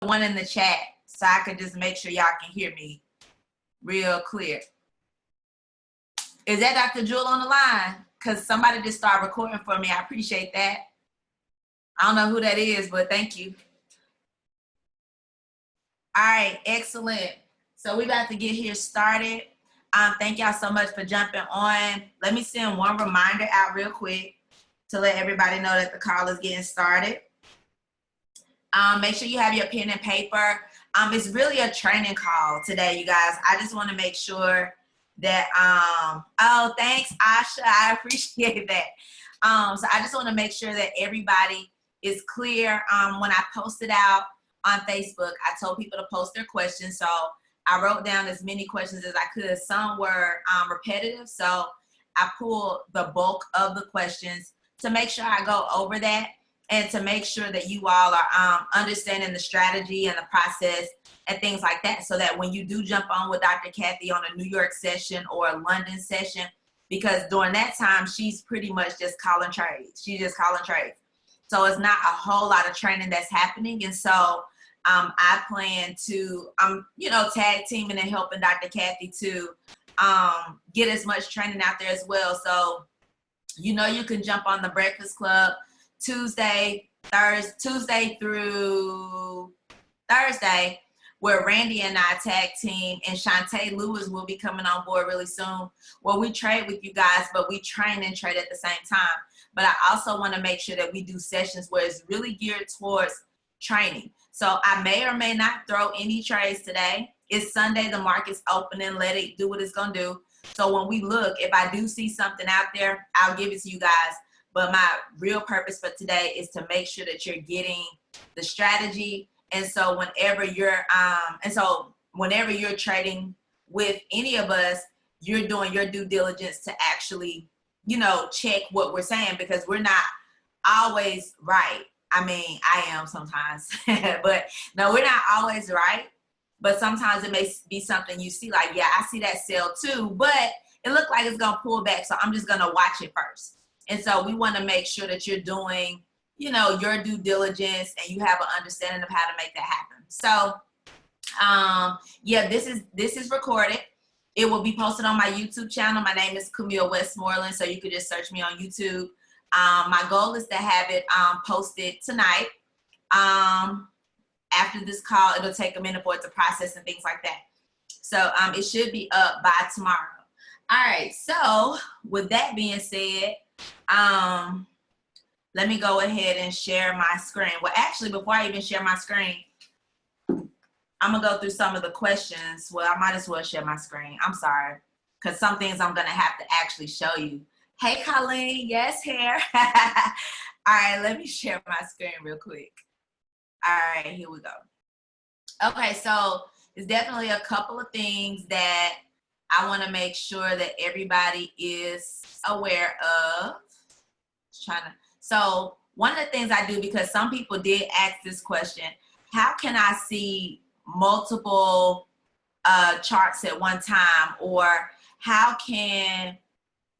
one in the chat so I can just make sure y'all can hear me real clear. Is that Dr. Jewel on the line? Because somebody just started recording for me. I appreciate that. I don't know who that is, but thank you. All right, excellent. So we about to get here started. Thank y'all so much for jumping on. Let me send one reminder out real quick to let everybody know that the call is getting started. Make sure you have your pen and paper. It's really a training call today, you guys. I just want to make sure that, oh, thanks, Asha. I appreciate that. So I just want to make sure that everybody is clear. When I posted out on Facebook, I told people to post their questions. So I wrote down as many questions as I could. Some were repetitive. So I pulled the bulk of the questions to make sure I go over that and to make sure that you all are understanding the strategy and the process and things like that, so that when you do jump on with Dr. Kathy on a New York session or a London session, because during that time, she's pretty much just calling trades. She's just calling trades. So it's not a whole lot of training that's happening. And so I plan to, you know, tag teaming and helping Dr. Kathy to get as much training out there as well. So, you know, you can jump on the Breakfast Club Tuesday through Thursday, where Randy and I tag team, and Shantae Lewis will be coming on board really soon, where we trade with you guys, but we train and trade at the same time. But I also want to make sure that we do sessions where it's really geared towards training. So I may or may not throw any trades today. It's Sunday, the market's opening, let it do what it's gonna do. So when we look, if I do see something out there, I'll give it to you guys. But my real purpose for today is to make sure that you're getting the strategy. And so whenever you're trading with any of us, you're doing your due diligence to actually, you know, check what we're saying, because we're not always right. I mean, I am sometimes, but no, we're not always right. But sometimes it may be something you see like, yeah, I see that sell too, but it looked like it's gonna pull back, so I'm just gonna watch it first. And so we want to make sure that you're doing, you know, your due diligence and you have an understanding of how to make that happen. So, yeah, this is recorded. It will be posted on my YouTube channel. My name is Camille Westmoreland, so you could just search me on YouTube. My goal is to have it posted tonight. After this call, it'll take a minute for it to process and things like that. So it should be up by tomorrow. All right, so with that being said, let me go ahead and share my screen. Well, actually, before I even share my screen, I'm gonna go through some of the questions. Well, I might as well share my screen. I'm sorry, because some things I'm gonna have to actually show you. Hey, Colleen, yes, hair. All right, let me share my screen real quick. All right, here we go. Okay, so there's definitely a couple of things that I want to make sure that everybody is aware of. So one of the things I do, because some people did ask this question, how can I see multiple charts at one time? Or how can,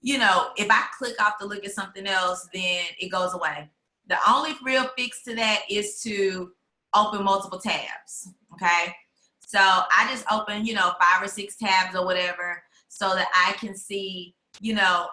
you know, if I click off to look at something else, then it goes away. The only real fix to that is to open multiple tabs, okay? So I just open, you know, 5 or 6 tabs or whatever, so that I can see, you know,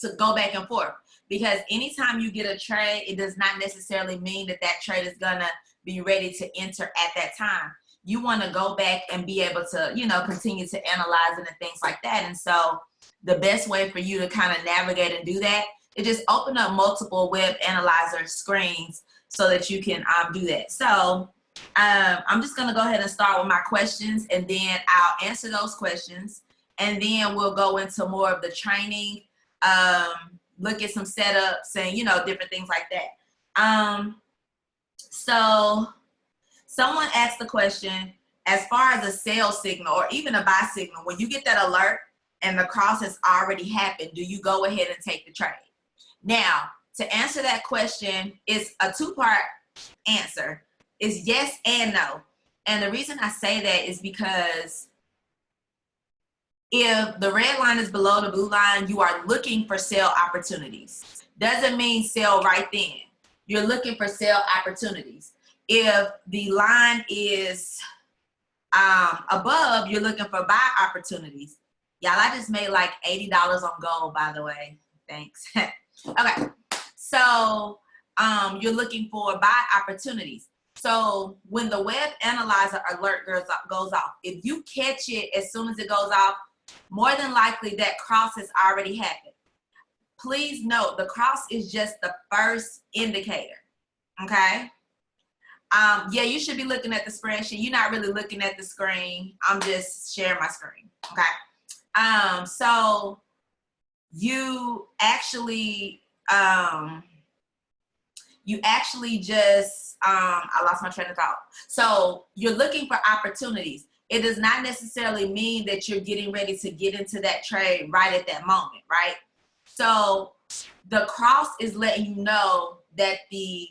to go back and forth. Because anytime you get a trade, it does not necessarily mean that that trade is gonna be ready to enter at that time. You wanna go back and be able to, you know, continue to analyze it and things like that. And so the best way for you to kind of navigate and do that is just open up multiple web analyzer screens so that you can do that. So I'm just gonna go ahead and start with my questions, and then I'll answer those questions, and then we'll go into more of the training, look at some setups and, you know, different things like that. So someone asked the question, as far as a sell signal or even a buy signal, when you get that alert and the cross has already happened, do you go ahead and take the trade? Now, to answer that question, it's a 2-part answer. It's yes and no. And the reason I say that is because if the red line is below the blue line, you are looking for sell opportunities. Doesn't mean sell right then. You're looking for sell opportunities. If the line is above, you're looking for buy opportunities. Y'all, I just made like $80 on gold, by the way. Thanks. Okay, so you're looking for buy opportunities. So when the web analyzer alert goes off, if you catch it as soon as it goes off, more than likely that cross has already happened. Please note, the cross is just the first indicator, okay? Yeah, you should be looking at the spreadsheet. You're not really looking at the screen. I'm just sharing my screen, okay? So you actually just, I lost my train of thought. So you're looking for opportunities. It does not necessarily mean that you're getting ready to get into that trade right at that moment, right? So the cross is letting you know that the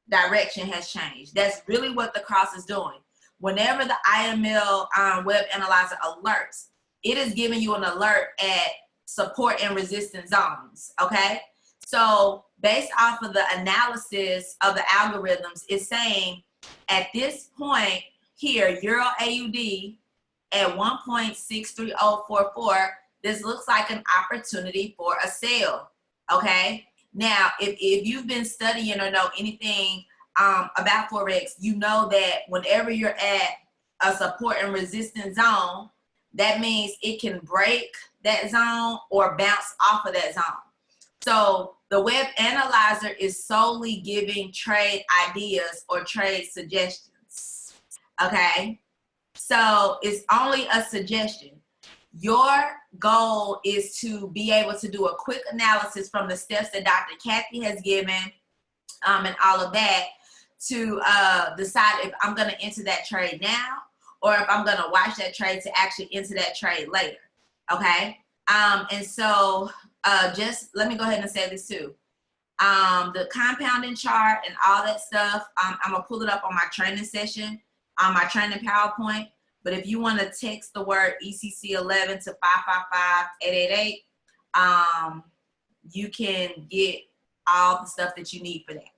direction has changed. That's really what the cross is doing. Whenever the IML web analyzer alerts, it is giving you an alert at support and resistance zones, okay? So based off of the analysis of the algorithms, it's saying at this point here, Euro AUD at 1.63044, this looks like an opportunity for a sale, okay? Now, if you've been studying or know anything about Forex, you know that whenever you're at a support and resistance zone, that means it can break that zone or bounce off of that zone. So the web analyzer is solely giving trade ideas or trade suggestions, okay? So it's only a suggestion. Your goal is to be able to do a quick analysis from the steps that Dr. Kathy has given and all of that to decide if I'm going to enter that trade now or if I'm going to watch that trade to actually enter that trade later, okay? And so just let me go ahead and say this too. The compounding chart and all that stuff, I'm going to pull it up on my training session, on my training PowerPoint. But if you want to text the word ECC-11 to 555-888, you can get all the stuff that you need for that.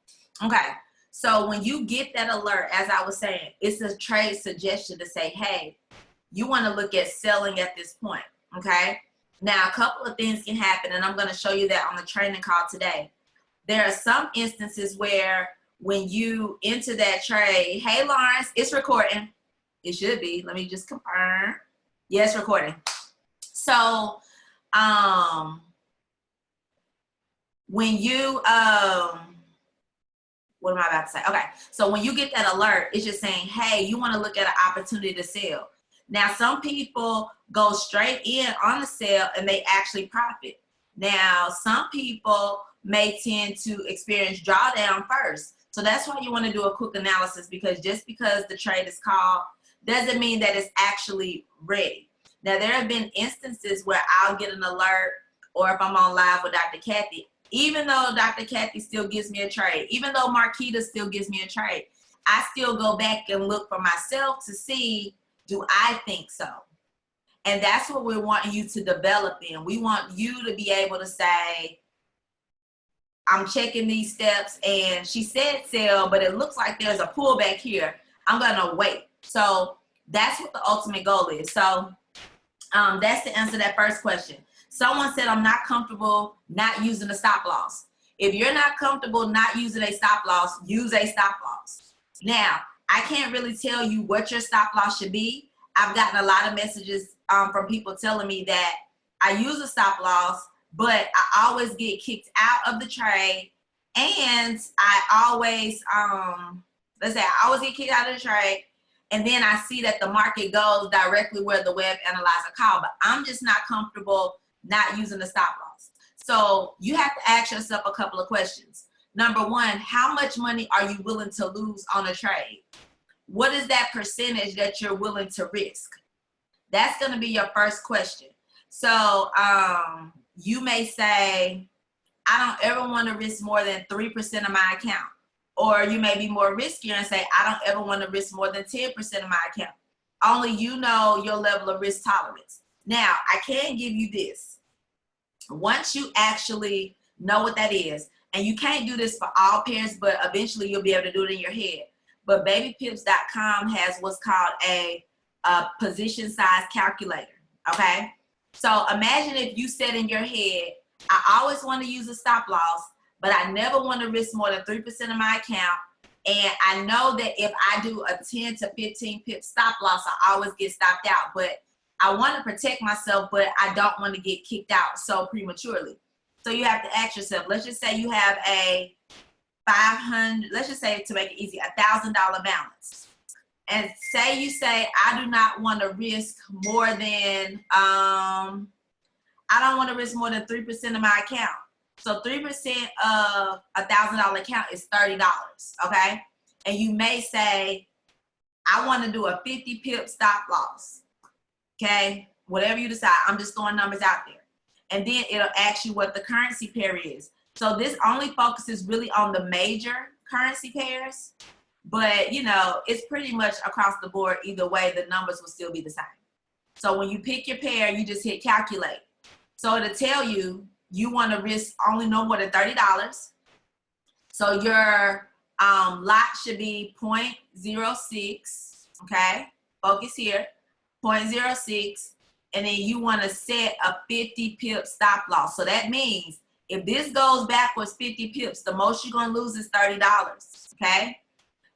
Okay, so when you get that alert, as I was saying, it's a trade suggestion to say, hey, you want to look at selling at this point, okay? Now, a couple of things can happen, and I'm going to show you that on the training call today. There are some instances where when you enter that trade, hey, Lawrence, it's recording. It should be. Let me just confirm. Yes, recording. So, when you, what am I about to say? Okay. So when you get that alert, it's just saying, hey, you want to look at an opportunity to sell. Now, some people go straight in on the sale and they actually profit. Now, some people may tend to experience drawdown first. So that's why you want to do a quick analysis, because just because the trade is called doesn't mean that it's actually ready. Now, there have been instances where I'll get an alert, or if I'm on live with Dr. Kathy, even though Dr. Kathy still gives me a trade, even though Marquita still gives me a trade, I still go back and look for myself to see, do I think so? And that's what we're wanting you to develop in. We want you to be able to say, I'm checking these steps and she said sell, but it looks like there's a pullback here. I'm gonna wait. So that's what the ultimate goal is. So that's to answer that first question. Someone said, I'm not comfortable not using a stop loss. If you're not comfortable not using a stop loss, use a stop loss. Now, I can't really tell you what your stop loss should be. I've gotten a lot of messages from people telling me that I use a stop loss, but I always get kicked out of the trade, and I always, let's say I always get kicked out of the trade, and then I see that the market goes directly where the web analyzer called, but I'm just not comfortable not using the stop loss. So you have to ask yourself a couple of questions. Number one, how much money are you willing to lose on a trade? What is that percentage that you're willing to risk? That's going to be your first question. So you may say, I don't ever want to risk more than 3% of my account. Or you may be more riskier and say, I don't ever want to risk more than 10% of my account. Only you know your level of risk tolerance. Now, I can give you this. Once you actually know what that is, and you can't do this for all pairs, but eventually you'll be able to do it in your head. but babypips.com has what's called a position size calculator, okay? So imagine if you said in your head, I always want to use a stop loss, but I never want to risk more than 3% of my account. And I know that if I do a 10 to 15 pip stop loss, I always get stopped out. But I want to protect myself, but I don't want to get kicked out so prematurely. So you have to ask yourself, let's just say you have a 500, let's just say to make it easy, $1,000 balance. And say you say, I do not want to risk more than, I don't want to risk more than 3% of my account. So 3% of $1,000 account is $30, okay? And you may say, I want to do a 50 pip stop loss, okay? Whatever you decide, I'm just throwing numbers out there. And then it'll ask you what the currency pair is. So this only focuses really on the major currency pairs, but you know, it's pretty much across the board. Either way, the numbers will still be the same. So when you pick your pair, you just hit calculate. So it'll tell you, you want to risk only no more than $30. So your lot should be 0.06, okay? Focus here, 0.06. And then you want to set a 50 pip stop loss. So that means if this goes backwards 50 pips, the most you're going to lose is $30, okay?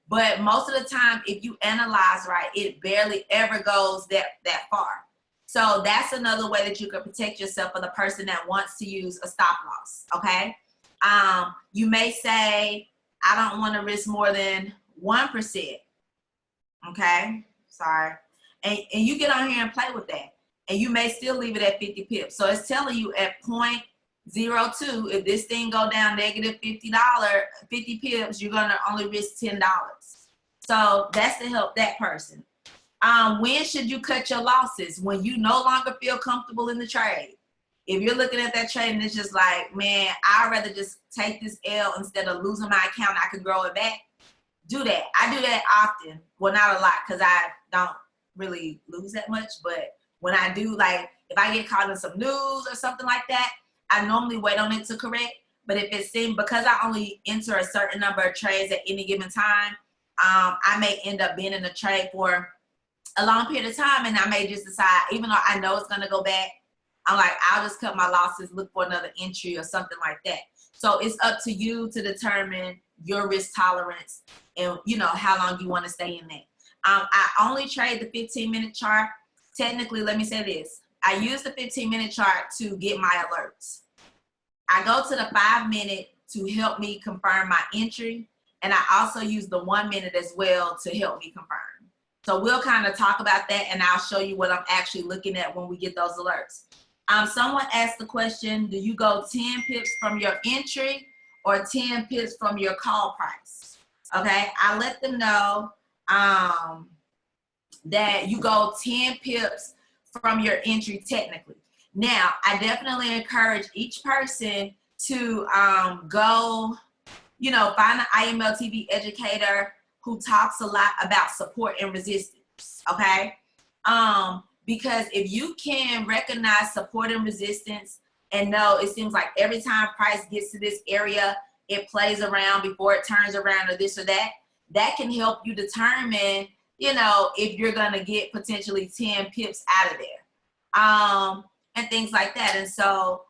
But most of the time, if you analyze right, it barely ever goes that far. So that's another way that you can protect yourself for the person that wants to use a stop loss, okay? You may say, I don't want to risk more than 1%, okay? Sorry. And you get on here and play with that. And you may still leave it at 50 pips. So it's telling you at 0.02, if this thing go down negative $50, 50 pips, you're gonna only risk $10. So that's to help that person. When should you cut your losses? When you no longer feel comfortable in the trade. If you're looking at that trade and it's just like, man, I'd rather just take this L instead of losing my account, I can grow it back. Do that. I do that often. Well, not a lot because I don't really lose that much, but when I do, like if I get caught in some news or something like that, I normally wait on it to correct. But if it seems, because I only enter a certain number of trades at any given time, I may end up being in a trade for a long period of time, and I may just decide, even though I know it's gonna go back, I'm like, I'll just cut my losses, look for another entry or something like that. So it's up to you to determine your risk tolerance and you know how long you want to stay in that. I only trade the 15-minute chart. Technically, let me say this. I use the 15-minute chart to get my alerts. I go to the 5-minute to help me confirm my entry. And I also use the 1-minute as well to help me confirm. So we'll kind of talk about that and I'll show you what I'm actually looking at when we get those alerts. Someone asked the question, do you go 10 pips from your entry or 10 pips from your call price? Okay, I let them know that you go 10 pips from your entry technically. Now, I definitely encourage each person to go, you know, find an IML TV educator who talks a lot about support and resistance, okay? Because if you can recognize support and resistance and know it seems like every time price gets to this area, it plays around before it turns around or this or that, that can help you determine, you know, if you're gonna get potentially 10 pips out of there, and things like that. And so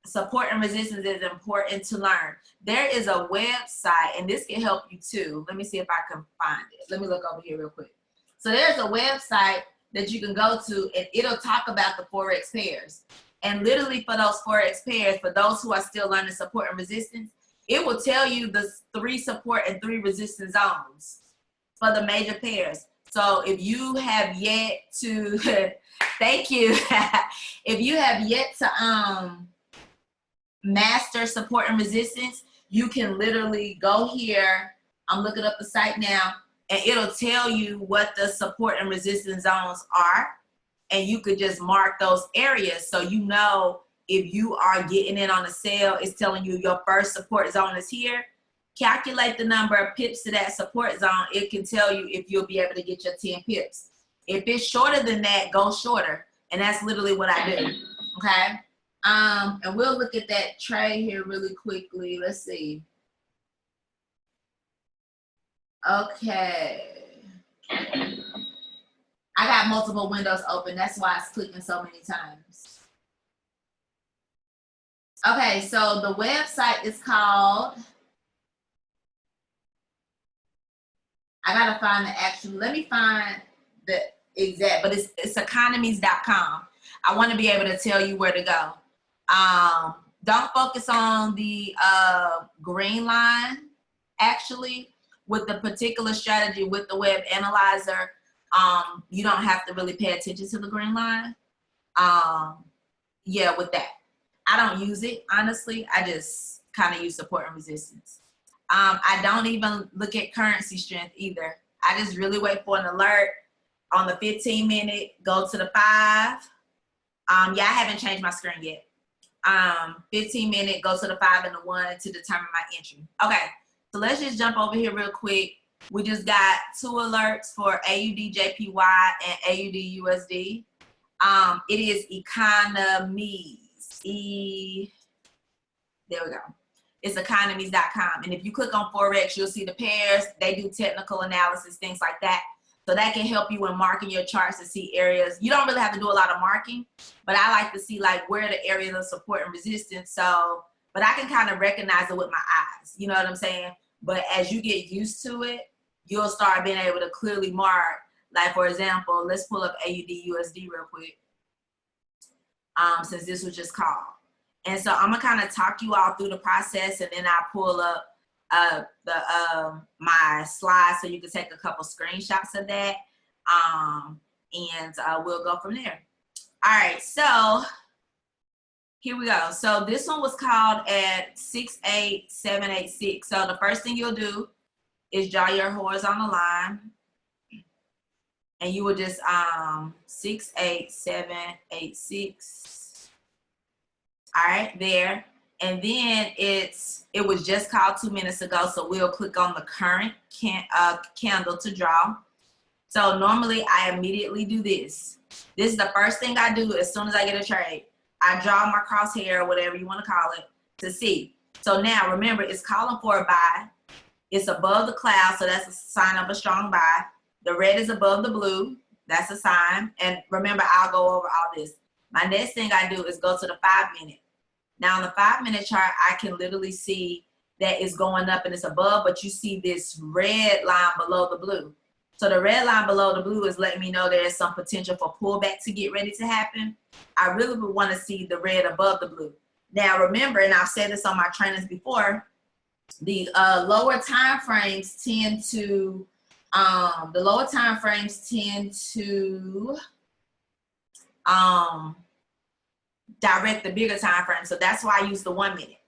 support and resistance is important to learn. There is a website, and this can help you too. Let me see if I can find it. Let me look over here real quick. So there's a website that you can go to, and it'll talk about the Forex pairs. And literally for those Forex pairs, for those who are still learning support and resistance, it will tell you the 3 support and 3 resistance zones for the major pairs. So if you have yet to, thank you. If you have yet to master support and resistance, you can literally go here. I'm looking up the site now, and it'll tell you what the support and resistance zones are. And you could just mark those areas so you know if you are getting in on a sale, it's telling you your first support zone is here. Calculate the number of pips to that support zone. It can tell you if you'll be able to get your 10 pips. If it's shorter than that, go shorter. And that's literally what I do, okay? And we'll look at that trade here really quickly. Let's see. Okay. I got multiple windows open. That's why it's clicking so many times. Okay, so the website is called, I gotta find the actual, let me find the exact, but it's economies.com. I want to be able to tell you where to go. Don't focus on the green line. Actually, with the particular strategy with the web analyzer, you don't have to really pay attention to the green line. Yeah, with that. I don't use it, honestly. I just kind of use support and resistance. I don't even look at currency strength either. I just really wait for an alert on the 15-minute, go to the 5. Yeah, I haven't changed my screen yet. 15-minute, go to the 5 and the 1 to determine my entry. Okay, so let's just jump over here real quick. We just got 2 alerts for AUDJPY and AUDUSD. It is economies. There we go. It's economies.com. And if you click on Forex, you'll see the pairs. They do technical analysis, things like that. So that can help you when marking your charts to see areas. You don't really have to do a lot of marking, but I like to see like where the areas of support and resistance. So, but I can kind of recognize it with my eyes. You know what I'm saying? But as you get used to it, you'll start being able to clearly mark. Like, for example, let's pull up AUDUSD real quick. Since this was just called. And so I'm gonna kind of talk you all through the process, and then I'll pull up my slides so you can take a couple screenshots of that, and we'll go from there. All right, so here we go. So this one was called at 68786. So the first thing you'll do is draw your horizontal line, and you will just 68786. All right, there. And then it was just called 2 minutes ago, so we'll click on the current candle to draw. So normally I immediately do this. This is the first thing I do as soon as I get a trade. I draw my crosshair, whatever you want to call it, to see. So now remember, it's calling for a buy. It's above the cloud, so that's a sign of a strong buy. The red is above the blue. That's a sign. And remember, I'll go over all this. My next thing I do is go to the 5-minute. Now on the 5-minute chart, I can literally see that it's going up and it's above, but you see this red line below the blue. So the red line below the blue is letting me know there's some potential for pullback to get ready to happen. I really would want to see the red above the blue. Now remember, and I've said this on my trainings before, the lower time frames tend to direct the bigger time frame. So that's why I use the 1 minute.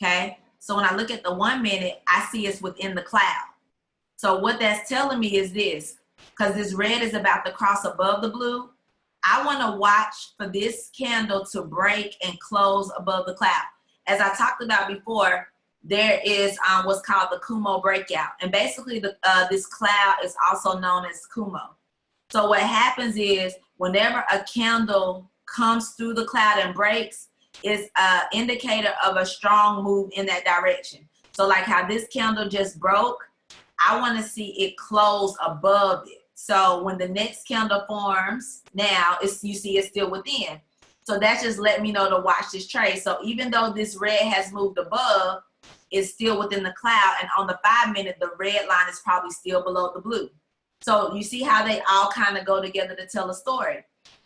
Okay. So when I look at the 1 minute, I see it's within the cloud. So what that's telling me is this, because this red is about to cross above the blue. I want to watch for this candle to break and close above the cloud. As I talked about before, there is what's called the Kumo breakout. And basically this cloud is also known as Kumo. So what happens is whenever a candle comes through the cloud and breaks, is an indicator of a strong move in that direction. So like how this candle just broke, I want to see it close above it. So when the next candle forms, now you see it's still within. So that's just letting me know to watch this trade. So even though this red has moved above, it's still within the cloud. And on the 5-minute, the red line is probably still below the blue. So you see how they all kind of go together to tell a story.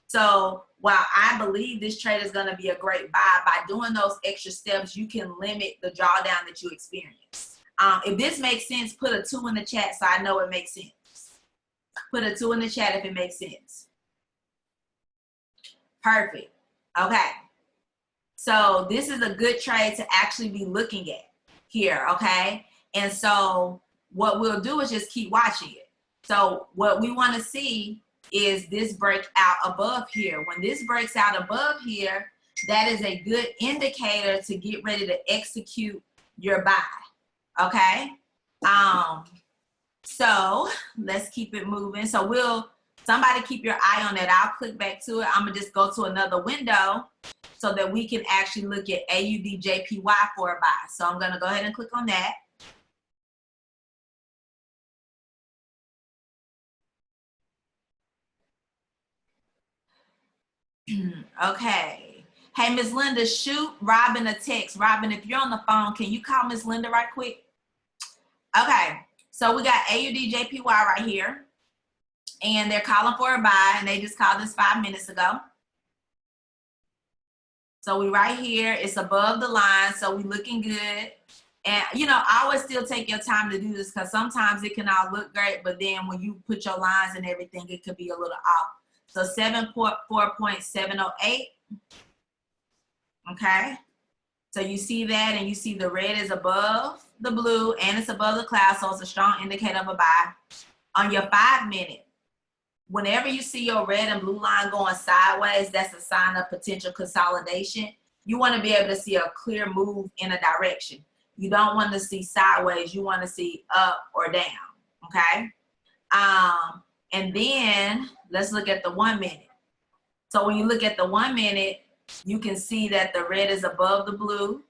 So while I believe this trade is going to be a great buy, by doing those extra steps, you can limit the drawdown that you experience. If this makes sense, put a 2 in the chat so I know it makes sense. Put a 2 in the chat if it makes sense. Perfect. Okay. So this is a good trade to actually be looking at here, okay? And so what we'll do is just keep watching it. So what we want to see is this break out above here. When this breaks out above here, that is a good indicator to get ready to execute your buy, okay? So let's keep it moving. So somebody keep your eye on that. I'll click back to it. I'm gonna just go to another window so that we can actually look at AUDJPY for a buy. So I'm gonna go ahead and click on that. Okay. Hey, Miss Linda, shoot Robin a text. Robin, if you're on the phone, can you call Miss Linda right quick? Okay. So we got EURJPY right here. And they're calling for a buy, and they just called us 5 minutes ago. So we right here, it's above the line, so we looking good. And you know, I always still take your time to do this because sometimes it can all look great, but then when you put your lines and everything, it could be a little off. So 74.708. Okay. So you see that, and you see the red is above the blue and it's above the cloud, so it's a strong indicator of a buy. On your 5 minute, whenever you see your red and blue line going sideways, that's a sign of potential consolidation. You want to be able to see a clear move in a direction. You don't want to see sideways. You want to see up or down, okay? And then let's look at the 1 minute. So when you look at the 1 minute, you can see that the red is above the blue.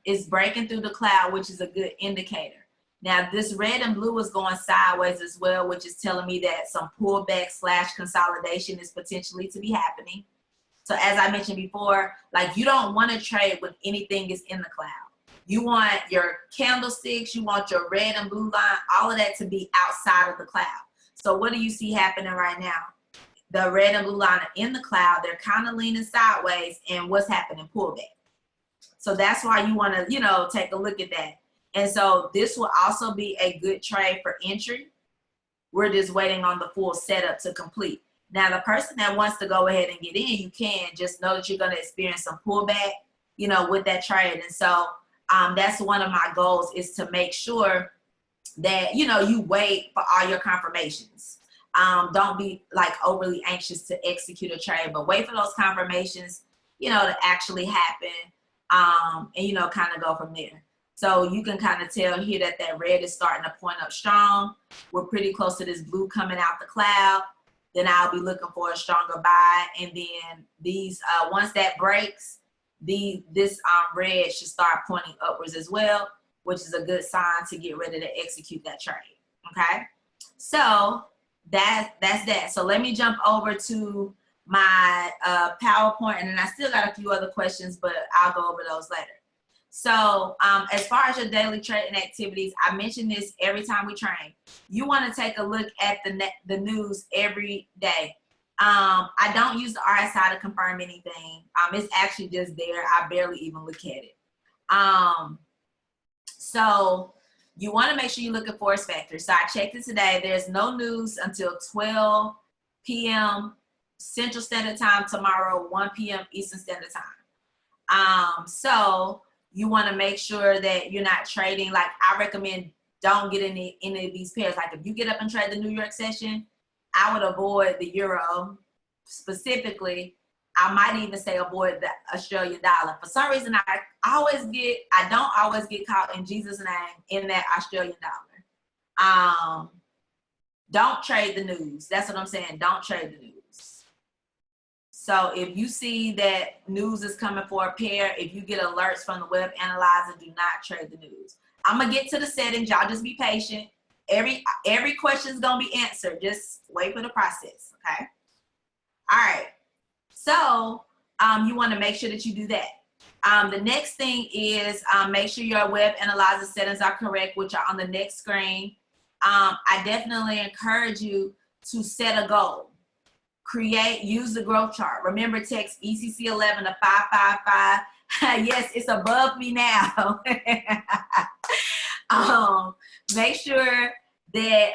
It's breaking through the cloud, which is a good indicator. Now, this red and blue is going sideways as well, which is telling me that some pullback / consolidation is potentially to be happening. So as I mentioned before, like, you don't want to trade when anything is in the cloud. You want your candlesticks, you want your red and blue line, all of that to be outside of the cloud. So what do you see happening right now? The red and blue line are in the cloud. They're kind of leaning sideways, and what's happening? Pullback. So that's why you want to, you know, take a look at that. And so this will also be a good trade for entry. We're just waiting on the full setup to complete. Now, the person that wants to go ahead and get in, you can. Just know that you're going to experience some pullback, you know, with that trade. And so that's one of my goals, is to make sure that, you know, you wait for all your confirmations. Don't be like overly anxious to execute a trade, but wait for those confirmations, you know, to actually happen, and, you know, kind of go from there. So you can kind of tell here that that red is starting to point up strong. We're pretty close to this blue coming out the cloud. Then I'll be looking for a stronger buy. And then these, once that breaks, this red should start pointing upwards as well, which is a good sign to get ready to execute that trade. Okay. So that's that. So let me jump over to my PowerPoint, and then I still got a few other questions, but I'll go over those later. So as far as your daily trading activities, I mention this every time we train. You want to take a look at the news every day. I don't use the RSI to confirm anything. It's actually just there. I barely even look at it. So you want to make sure you look at force factors. So I checked it today. There's no news until 12 p.m. Central Standard Time tomorrow, 1 p.m. Eastern Standard Time. So you want to make sure that you're not trading. Like, I recommend don't get any of these pairs. Like, if you get up and trade the New York session, I would avoid the euro specifically. I might even say avoid the Australian dollar. For some reason, I don't always get caught in Jesus' name in that Australian dollar. Don't trade the news. That's what I'm saying. Don't trade the news. So if you see that news is coming for a pair, if you get alerts from the web analyzer, do not trade the news. I'm gonna get to the settings. Y'all just be patient. Every question is gonna be answered. Just wait for the process, okay? All right. So you want to make sure that you do that. The next thing is make sure your web analyzer settings are correct, which are on the next screen. I definitely encourage you to set a goal. Use the growth chart. Remember, text ECC-11 to 555. Yes, it's above me now. Make sure that,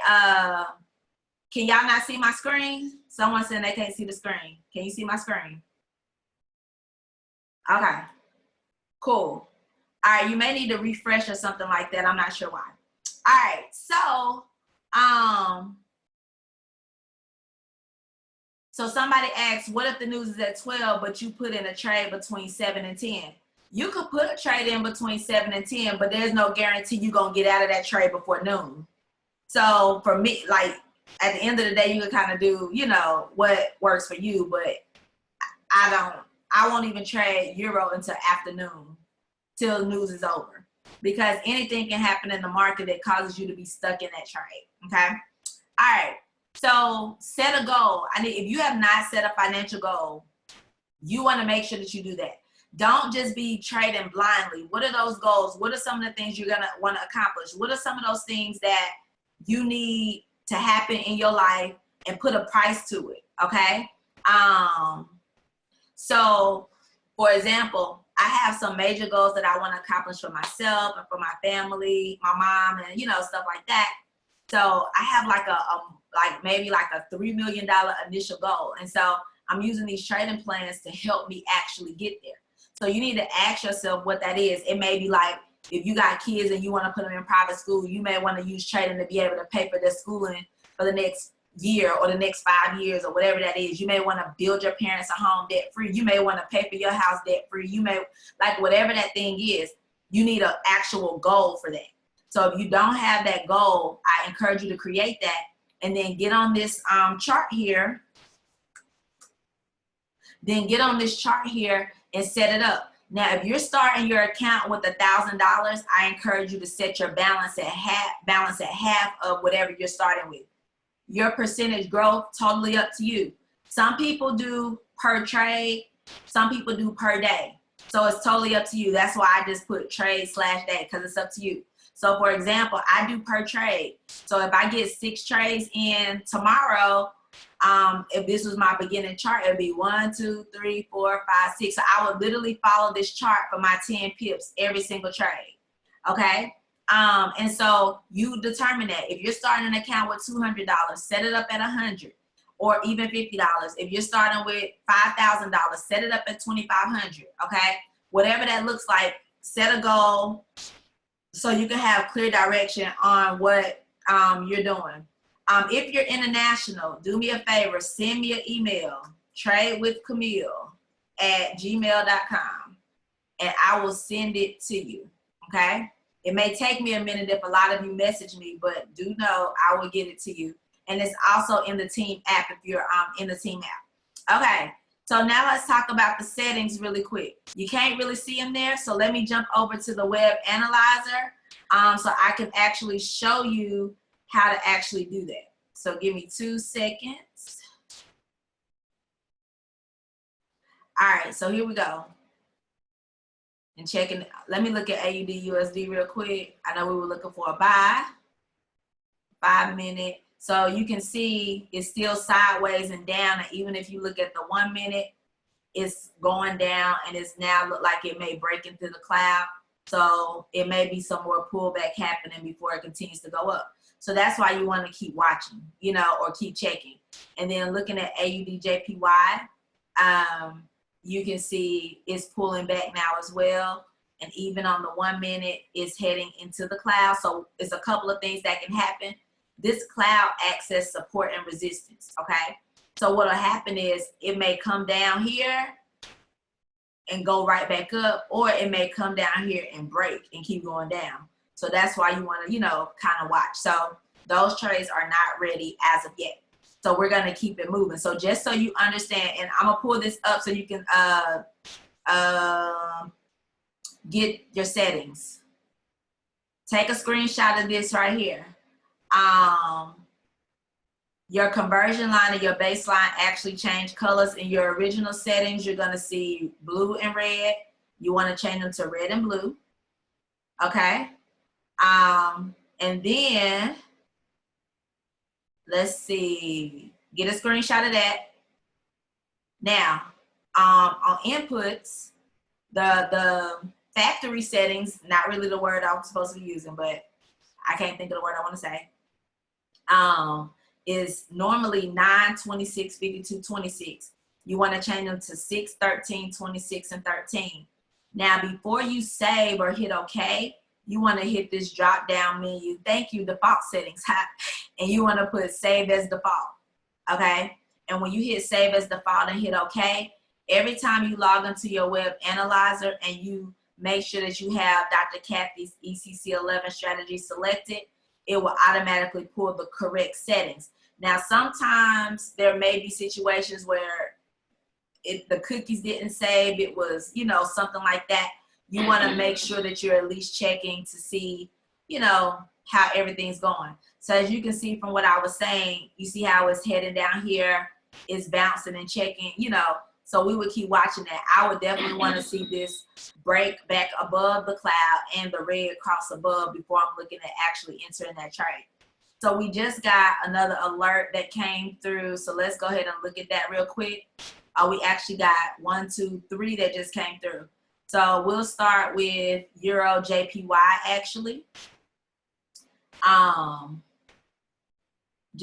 can y'all not see my screen? Someone said they can't see the screen. Can you see my screen? Okay, cool. All right, you may need to refresh or something like that. I'm not sure why. All right, so, so somebody asks, what if the news is at 12, but you put in a trade between 7 and 10? You could put a trade in between 7 and 10, but there's no guarantee you're going to get out of that trade before noon. So for me, like, at the end of the day, you can kind of do, you know, what works for you, but I won't even trade euro until afternoon, till news is over, because anything can happen in the market that causes you to be stuck in that trade, okay? All right, So set a goal. If you have not set a financial goal, you want to make sure that you do that. Don't just be trading blindly. What are those goals? What are some of the things you're going to want to accomplish? What are some of those things that you need to happen in your life and put a price to it? Okay. So for example, I have some major goals that I want to accomplish for myself and for my family, my mom, and, you know, stuff like that. So I have like maybe like a $3 million initial goal. And so I'm using these trading plans to help me actually get there. So you need to ask yourself what that is. It may be like, if you got kids and you want to put them in private school, you may want to use trading to be able to pay for their schooling for the next year or the next 5 years or whatever that is. You may want to build your parents a home debt free. You may want to pay for your house debt free. You may, like, whatever that thing is, you need an actual goal for that. So if you don't have that goal, I encourage you to create that and then get on this chart here. Then get on this chart here and set it up. Now, if you're starting your account with $1,000, I encourage you to set your balance at half of whatever you're starting with. Your percentage growth, totally up to you. Some people do per trade, some people do per day. So it's totally up to you. That's why I just put trade/day, because it's up to you. So for example, I do per trade. So if I get 6 trades in tomorrow, if this was my beginning chart, it would be 1, 2, 3, 4, 5, 6. So I would literally follow this chart for my 10 pips every single trade. Okay. And so you determine that. If you're starting an account with $200, set it up at $100 or even $50. If you're starting with $5,000, set it up at $2,500. Okay. Whatever that looks like, set a goal so you can have clear direction on what you're doing. If you're international, do me a favor, send me an email, tradewithcamille@gmail.com, and I will send it to you, okay? It may take me a minute if a lot of you message me, but do know I will get it to you. And it's also in the team app if you're in the team app. Okay, so now let's talk about the settings really quick. You can't really see them there, so let me jump over to the web analyzer so I can actually show you how to actually do that. So give me 2 seconds. All right, so here we go. And checking, let me look at AUD USD real quick. I know we were looking for a buy, 5 minute. So you can see it's still sideways and down. And even if you look at the 1 minute, it's going down and it's now look like it may break into the cloud. So it may be some more pullback happening before it continues to go up. So that's why you want to keep watching, you know, or keep checking. And then looking at AUDJPY, you can see it's pulling back now as well. And even on the 1 minute, it's heading into the cloud. So it's a couple of things that can happen. This cloud acts as support and resistance, okay? So what'll happen is it may come down here and go right back up, or it may come down here and break and keep going down. So that's why you want to, you know, kind of watch. So those trades are not ready as of yet. So we're going to keep it moving. So just so you understand, and I'm going to pull this up so you can get your settings. Take a screenshot of this right here. Your conversion line and your baseline actually change colors. In your original settings, you're going to see blue and red. You want to change them to red and blue. Okay. And then let's see, get a screenshot of that. Now, on inputs, the factory settings, not really the word I was supposed to be using, but I can't think of the word I want to say, is normally 9, 26, 52, 26. You want to change them to 6, 13, 26, and 13. Now, before you save or hit OK, you want to hit this drop down menu. Thank you, default settings. And you want to put save as default. Okay. And when you hit save as default and hit OK, every time you log into your web analyzer and you make sure that you have Dr. Kathy's ECC-11 strategy selected, it will automatically pull the correct settings. Now, sometimes there may be situations where the cookies didn't save, it was, you know, something like that. You want to make sure that you're at least checking to see, you know, how everything's going. So as you can see from what I was saying, you see how it's heading down here, it's bouncing and checking, you know, so we would keep watching that. I would definitely want to see this break back above the cloud and the red cross above before I'm looking at actually entering that trade. So we just got another alert that came through. So let's go ahead and look at that real quick. We actually got 1, 2, 3 that just came through. So we'll start with EURJPY actually.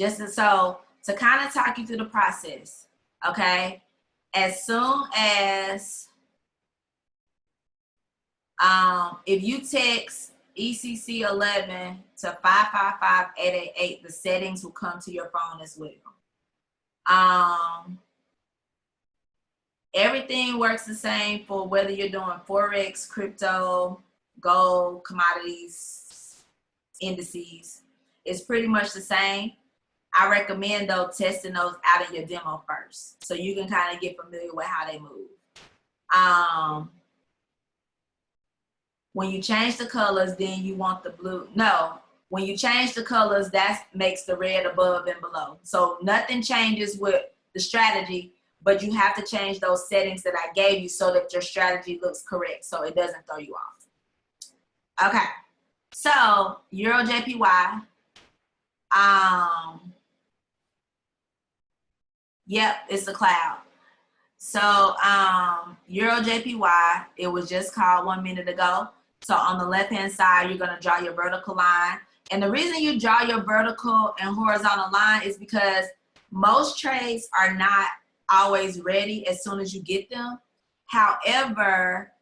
So to kind of talk you through the process, okay? As soon as, if you text ECC-11 to 555-888, the settings will come to your phone as well. Everything works the same for whether you're doing Forex, crypto, gold, commodities, indices. It's pretty much the same. I recommend though testing those out in your demo first, so you can kind of get familiar with how they move. When you change the colors, then you want the blue. No, when you change the colors, that makes the red above and below. So nothing changes with the strategy, but you have to change those settings that I gave you so that your strategy looks correct, so it doesn't throw you off. Okay, so EURJPY. Yep, it's the cloud. So EURJPY, it was just called 1 minute ago. So on the left-hand side, you're gonna draw your vertical line. And the reason you draw your vertical and horizontal line is because most trades are not always ready as soon as you get them. However,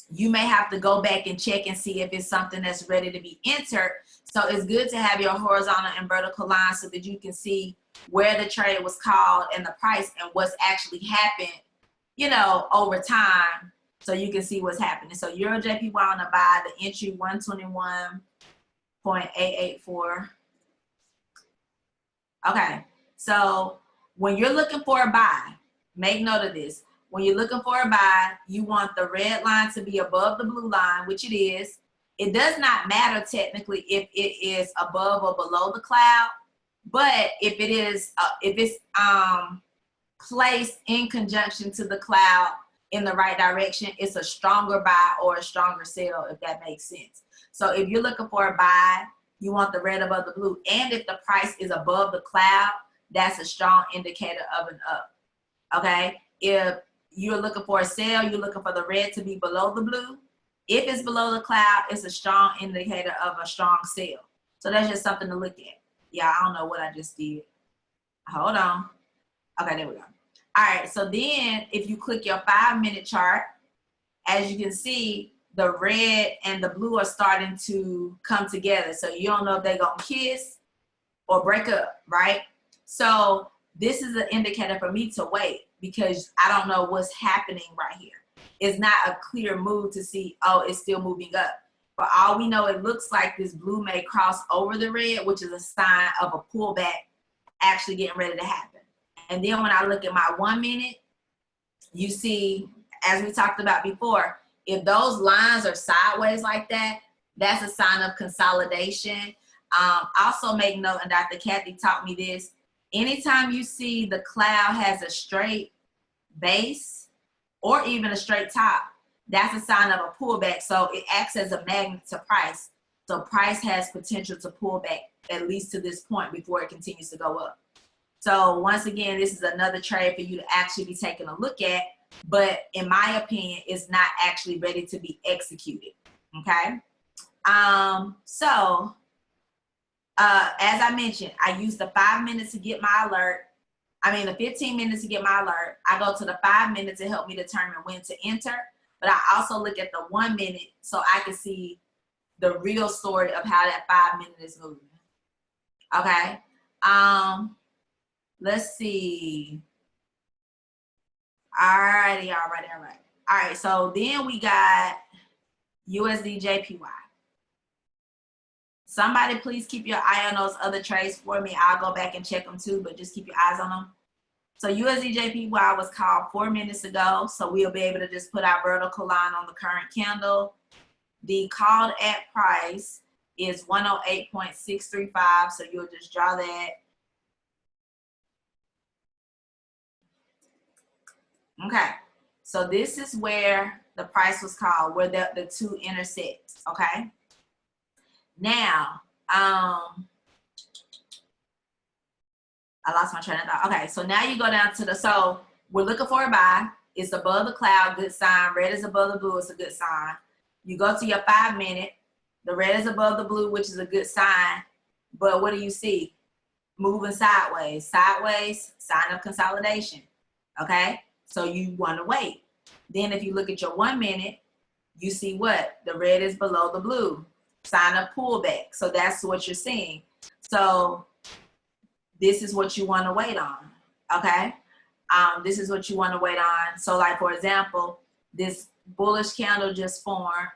you may have to go back and check and see if it's something that's ready to be entered. So it's good to have your horizontal and vertical line so that you can see where the trade was called and the price and what's actually happened, you know, over time, so you can see what's happening. So EURJPY on the buy, the entry 121.884. Okay, so when you're looking for a buy, make note of this. When you're looking for a buy, you want the red line to be above the blue line, which it is. It does not matter technically if it is above or below the cloud, but if it is, if it's placed in conjunction to the cloud in the right direction, it's a stronger buy or a stronger sell, if that makes sense. So if you're looking for a buy, you want the red above the blue, and if the price is above the cloud, that's a strong indicator of an up. Okay, if you're looking for a sell, you're looking for the red to be below the blue. If it's below the cloud, it's a strong indicator of a strong sell. So that's just something to look at. Yeah, I don't know what I just did. Hold on. Okay, there we go. All right, so then if you click your 5-minute chart, as you can see, the red and the blue are starting to come together. So you don't know if they're gonna kiss or break up, right? So this is an indicator for me to wait because I don't know what's happening right here. It's not a clear move to see, oh, it's still moving up. For all we know, it looks like this blue may cross over the red, which is a sign of a pullback actually getting ready to happen. And then when I look at my 1 minute, you see, as we talked about before, if those lines are sideways like that, that's a sign of consolidation. Also make note, and Dr. Kathy taught me this, anytime you see the cloud has a straight base or even a straight top, that's a sign of a pullback. So it acts as a magnet to price. So price has potential to pull back at least to this point before it continues to go up. So once again, this is another trade for you to actually be taking a look at, but in my opinion, it's not actually ready to be executed, okay? As I mentioned, I use the 5 minutes to get my alert. The 15 minutes to get my alert. I go to the 5 minutes to help me determine when to enter, but I also look at the 1 minute so I can see the real story of how that 5 minute is moving, okay? Let's see. All right. All right, so then we got USDJPY. Somebody please keep your eye on those other trades for me. I'll go back and check them too, but just keep your eyes on them. So USDJPY was called 4 minutes ago, so we'll be able to just put our vertical line on the current candle. The called at price is 108.635. So you'll just draw that. Okay, so this is where the price was called, where the two intersect. Okay, now I lost my train of thought. Okay, so now you go down to the, so we're looking for a buy. It's above the cloud, good sign. Red is above the blue, it's a good sign. You go to your 5 minute, the red is above the blue, which is a good sign. But what do you see? Moving sideways. Sideways, sign of consolidation. Okay, so you want to wait. Then if you look at your 1 minute, you see what? The red is below the blue. Sign of pullback. So that's what you're seeing. So this is what you want to wait on. Okay, this is what you want to wait on. So like, for example, this bullish candle just formed.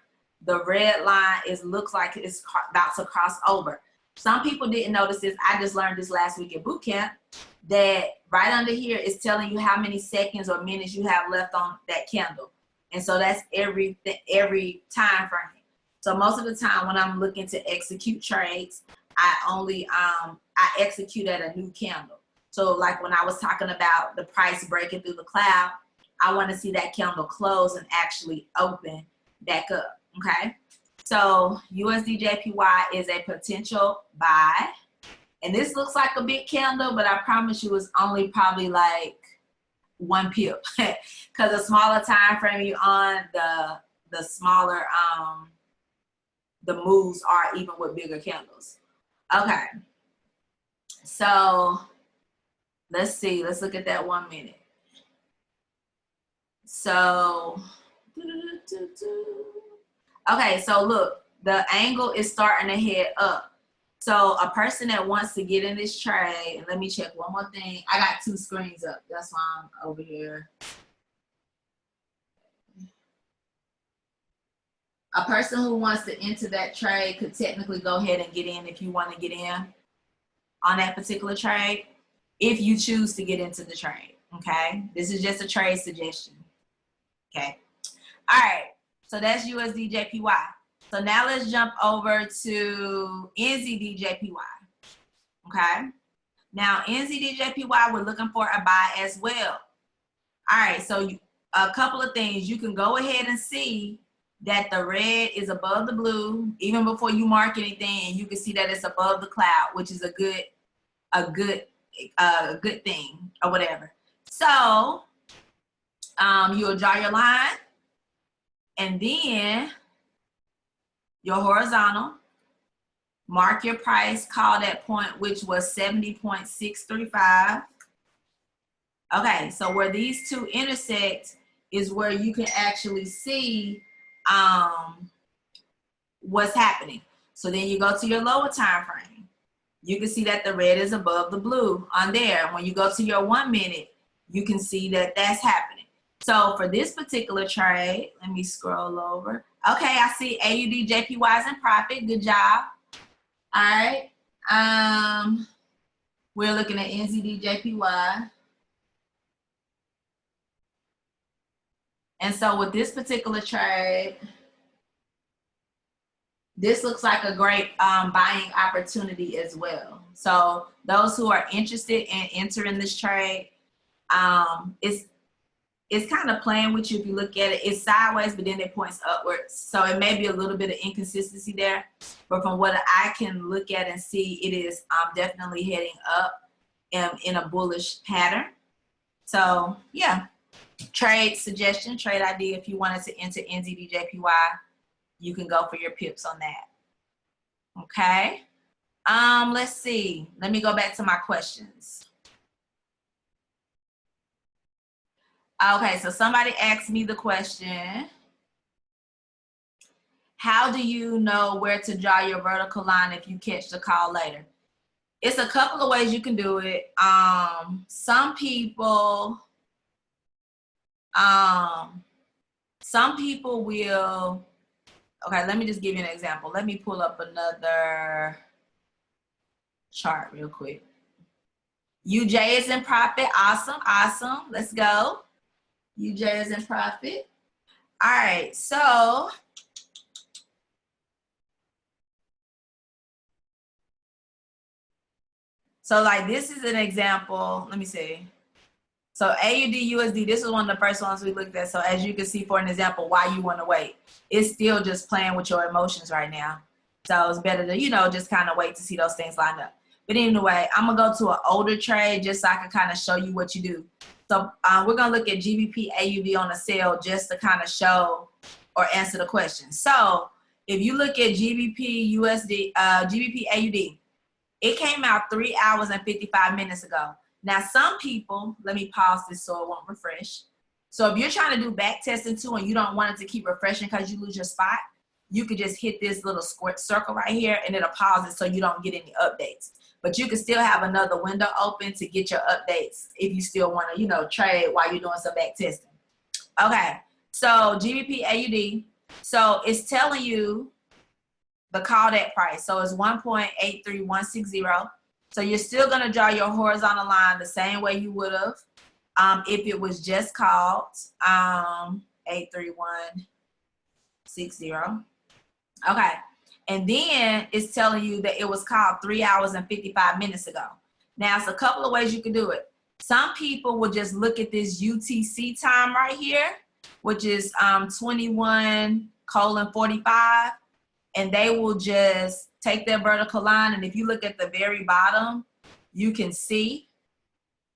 The red line looks like it's about to cross over. Some people didn't notice this. I just learned this last week at boot camp, that right under here is telling you how many seconds or minutes you have left on that candle. And so that's every time frame. So most of the time when I'm looking to execute trades, I execute at a new candle. So like when I was talking about the price breaking through the cloud, I want to see that candle close and actually open back up. Okay, so USDJPY is a potential buy, and this looks like a big candle, but I promise you it's only probably like 1 pip, because the smaller time frame you on, the smaller the moves are, even with bigger candles. Okay, so let's see, let's look at that 1 minute. So okay, so look, the angle is starting to head up. So a person that wants to get in this trade, and let me check one more thing. I got 2 screens up. That's why I'm over here. A person who wants to enter that trade could technically go ahead and get in if you want to get in on that particular trade, if you choose to get into the trade. Okay, this is just a trade suggestion. Okay, all right. So that's USDJPY. So now let's jump over to NZDJPY. Okay. Now NZDJPY, we're looking for a buy as well. All right. So a couple of things. You can go ahead and see that the red is above the blue even before you mark anything, and you can see that it's above the cloud, which is a good thing or whatever. So you'll draw your line. And then your horizontal, mark your price, call that point, which was 70.635. Okay, so where these two intersect is where you can actually see what's happening. So then you go to your lower time frame. You can see that the red is above the blue on there. When you go to your 1 minute, you can see that that's happening. So for this particular trade, let me scroll over. Okay, I see AUDJPY is in profit. Good job. All right. We're looking at NZDJPY. And so with this particular trade, this looks like a great buying opportunity as well. So those who are interested in entering this trade, it's kind of playing with you. If you look at it, it's sideways, but then it points upwards. So it may be a little bit of inconsistency there. But from what I can look at and see, it is definitely heading up in a bullish pattern. So yeah, trade suggestion, trade idea. If you wanted to enter NZDJPY, you can go for your pips on that. Okay. Let's see. Let me go back to my questions. Okay, so somebody asked me the question, how do you know where to draw your vertical line if you catch the call later? It's a couple of ways you can do it. Some people will, okay, let me just give you an example. Let me pull up another chart real quick. UJ is in profit. Awesome, awesome. Let's go. UJ is in profit. All right, so So like this is an example. Let me see. So AUD USD, this is one of the first ones we looked at. So as you can see, for an example, why you want to wait. It's still just playing with your emotions right now. So it's better to, you know, just kind of wait to see those things line up. But anyway, I'm going to go to an older trade just so I can kind of show you what you do. So we're going to look at GBPAUD on a sale just to kind of show or answer the question. So if you look at GBPAUD, it came out 3 hours and 55 minutes ago. Now, some people, let me pause this so it won't refresh. So if you're trying to do back testing too and you don't want it to keep refreshing because you lose your spot, you could just hit this little square circle right here and it'll pause it so you don't get any updates. But you can still have another window open to get your updates if you still want to, you know, trade while you're doing some back testing. Okay, so GBPAUD, so it's telling you the call that price. So it's 1.83160. So you're still going to draw your horizontal line the same way you would have if it was just called 83160. Okay. And then it's telling you that it was called 3 hours and 55 minutes ago. Now, it's a couple of ways you can do it. Some people will just look at this UTC time right here, which is 21:45. And they will just take their vertical line. And if you look at the very bottom, you can see.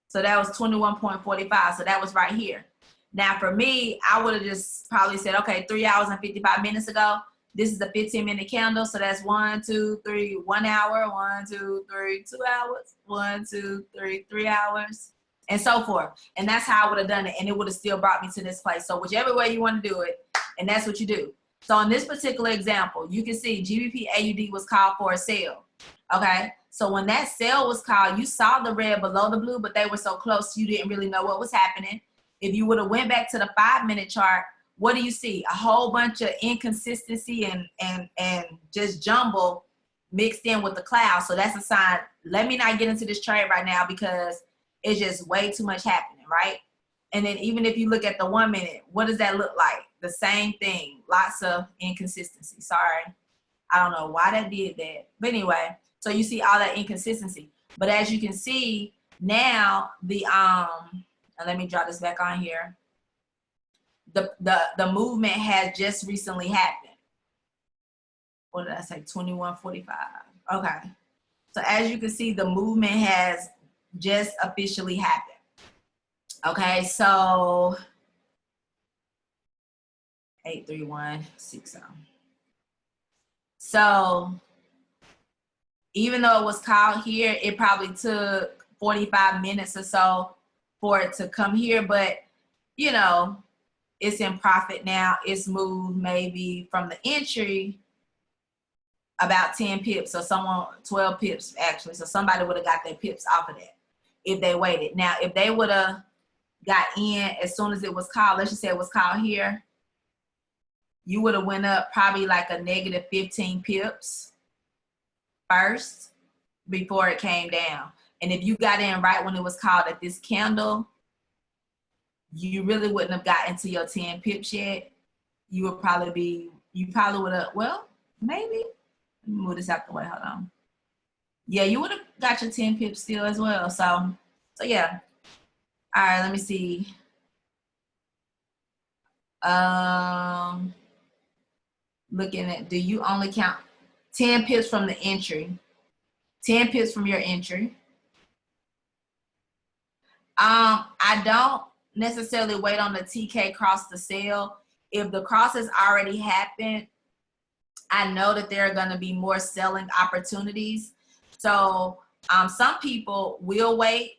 So that was 21.45. So that was right here. Now for me, I would have just probably said, okay, 3 hours and 55 minutes ago. This is a 15-minute candle. So that's 1, 2, 3, 1 hour, 1, 2, 3, 2 hours, 1, 2, 3, 3 hours, and so forth. And that's how I would have done it. And it would have still brought me to this place. So whichever way you want to do it, and that's what you do. So in this particular example, you can see GBPAUD was called for a sale, okay? So when that sale was called, you saw the red below the blue, but they were so close you didn't really know what was happening. If you would have went back to the 5-minute chart, what do you see? A whole bunch of inconsistency and just jumble mixed in with the cloud. So that's a sign, let me not get into this trade right now because it's just way too much happening, right? And then even if you look at the 1 minute, what does that look like? The same thing, lots of inconsistency. Sorry, I don't know why that did that. But anyway, so you see all that inconsistency. But as you can see now, the let me draw this back on here. The movement has just recently happened. What did I say? 21:45. Okay. So as you can see, the movement has just officially happened. Okay, so 83160. So even though it was called here, it probably took 45 minutes or so for it to come here, but you know, it's in profit now. It's moved maybe from the entry about 10 pips, or someone 12 pips actually. So somebody would have got their pips off of that if they waited. Now, if they would have got in as soon as it was called, let's just say it was called here, you would have went up probably like a negative 15 pips first before it came down. And if you got in right when it was called at this candle, you really wouldn't have gotten to your 10 pips yet. You would probably be, you probably would have, well, maybe. Let me move this out the way, hold on. Yeah, you would have got your 10 pips still as well. So yeah. All right, let me see. Looking at, do you only count 10 pips from the entry? 10 pips from your entry. I don't necessarily wait on the TK cross to sell. If the cross has already happened, I know that there are going to be more selling opportunities. So some people will wait.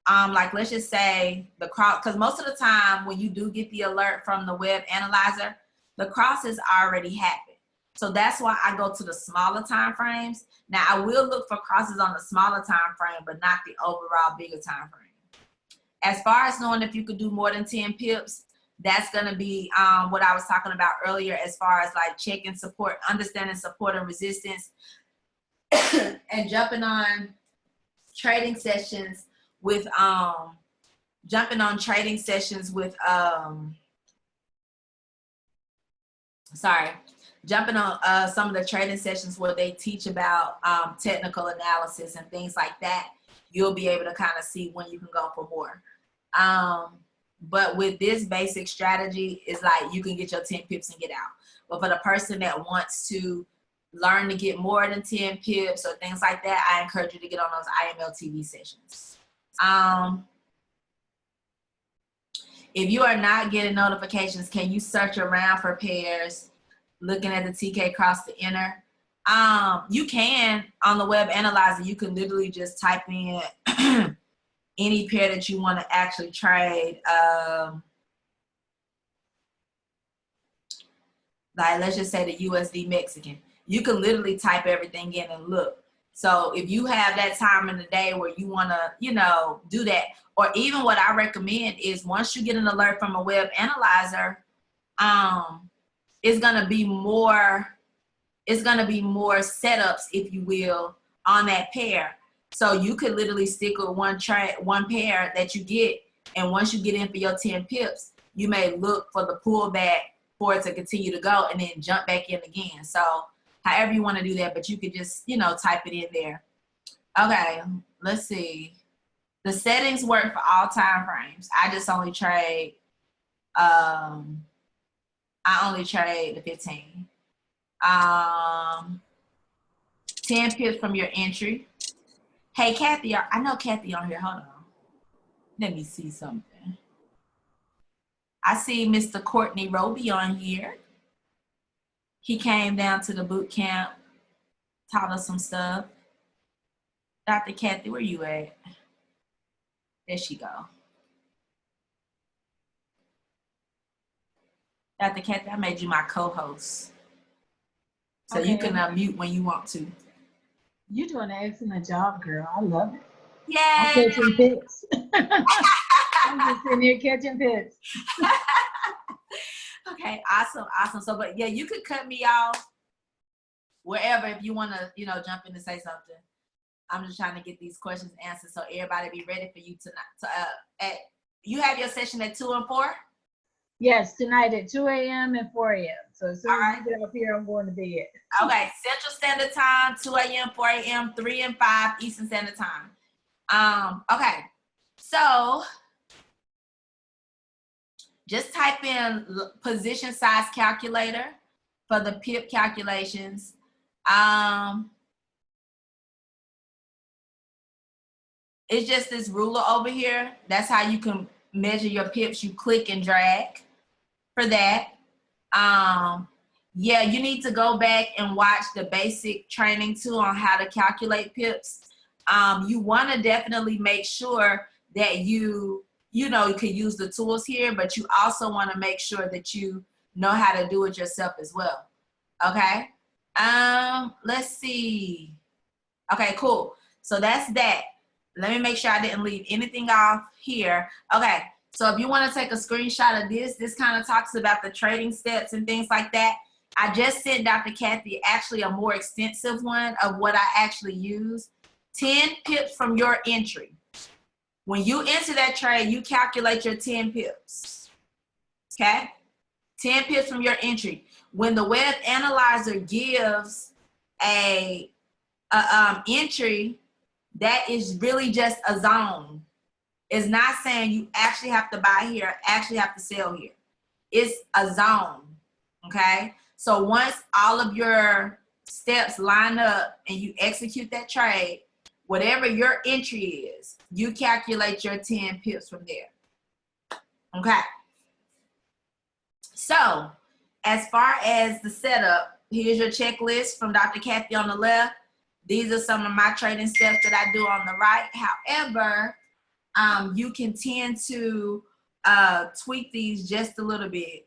Like let's just say the cross, because most of the time when you do get the alert from the web analyzer, the cross has already happened. So that's why I go to the smaller time frames. Now I will look for crosses on the smaller time frame, but not the overall bigger time frame. As far as knowing if you could do more than 10 pips, that's going to be what I was talking about earlier, as far as like checking support, understanding support and resistance, and jumping on trading sessions with jumping on some of the trading sessions where they teach about technical analysis and things like that, you'll be able to kind of see when you can go for more. But with this basic strategy, it's like you can get your 10 pips and get out. But for the person that wants to learn to get more than 10 pips or things like that, I encourage you to get on those IML TV sessions. If you are not getting notifications, can you search around for pairs looking at the TK cross the inner? You can on the web analyzer. You can literally just type in any pair that you want to actually trade. Like let's just say the USD Mexican. You can literally type everything in and look. So if you have that time in the day where you want to, you know, do that, or even what I recommend is once you get an alert from a web analyzer, it's gonna be more setups, if you will, on that pair. So you could literally stick with one pair that you get, and once you get in for your 10 pips, you may look for the pullback for it to continue to go and then jump back in again. So however you want to do that, but you could just, you know, type it in there. Okay, let's see. The settings work for all time frames. I just only trade, I only trade the 15. 10 pips from your entry. Hey, Kathy, I know Kathy on here. Hold on. Let me see something. I see Mr. Courtney Roby on here. He came down to the boot camp, taught us some stuff. Dr. Kathy, where you at? There she go. Dr. Kathy, I made you my co-host. So okay, you can mute when you want to. You're doing an excellent job, girl. I love it. Yay! I'm catching pics. I'm just sitting here catching pics. Okay, awesome, awesome. So, but yeah, you could cut me off wherever if you want to, you know, jump in and say something. I'm just trying to get these questions answered so everybody be ready for you tonight. You have your session at 2 and 4? Yes, tonight at 2 a.m. and 4 a.m. So as soon as I get up here, I'm going to bed. Okay, Central Standard Time, 2 a.m., 4 a.m., 3 and 5 Eastern Standard Time. Okay, so just type in position size calculator for the pip calculations. It's just this ruler over here. That's how you can measure your pips. You click and drag for that. Yeah, you need to go back and watch the basic training too on how to calculate pips. You want to definitely make sure that you know, you can use the tools here, but you also want to make sure that you know how to do it yourself as well. Okay. Let's see. Okay, cool. So that's that. Let me make sure I didn't leave anything off here. Okay, so if you want to take a screenshot of this kind of talks about the trading steps and things like that. I just sent Dr. Kathy actually a more extensive one of what I actually use. 10 pips from your entry. When you enter that trade, you calculate your 10 pips. Okay? 10 pips from your entry. When the web analyzer gives a entry, that is really just a zone. It's not saying you actually have to buy here, actually have to sell here. It's a zone, okay? So once all of your steps line up and you execute that trade, whatever your entry is, you calculate your 10 pips from there, okay? So as far as the setup, here's your checklist from Dr. Kathy on the left. These are some of my trading steps that I do on the right. However, you can tend to tweak these just a little bit.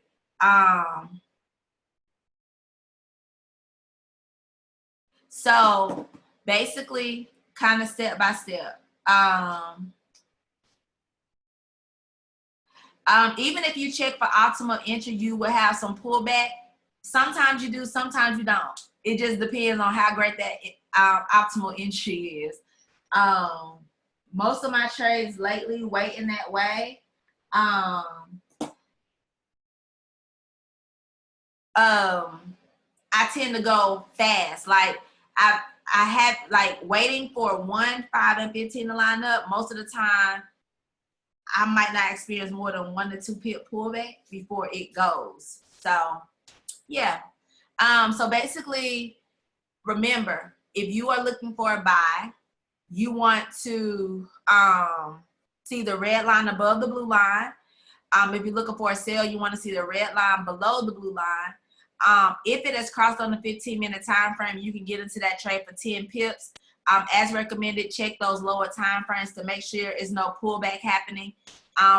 So basically, kind of step by step. Even if you check for optimal entry, you will have some pullback. Sometimes you do, sometimes you don't. It just depends on how great that optimal entry is. Most of my trades lately wait in that way. I tend to go fast. Like I have like waiting for 1, 5, and 15 to line up. Most of the time, I might not experience more than 1 to 2 pip pullback before it goes. So yeah. So basically, remember, if you are looking for a buy, you want to see the red line above the blue line. If you're looking for a sell, you want to see the red line below the blue line. If it has crossed on the 15-minute time frame, you can get into that trade for 10 pips. As recommended, check those lower time frames to make sure there's no pullback happening.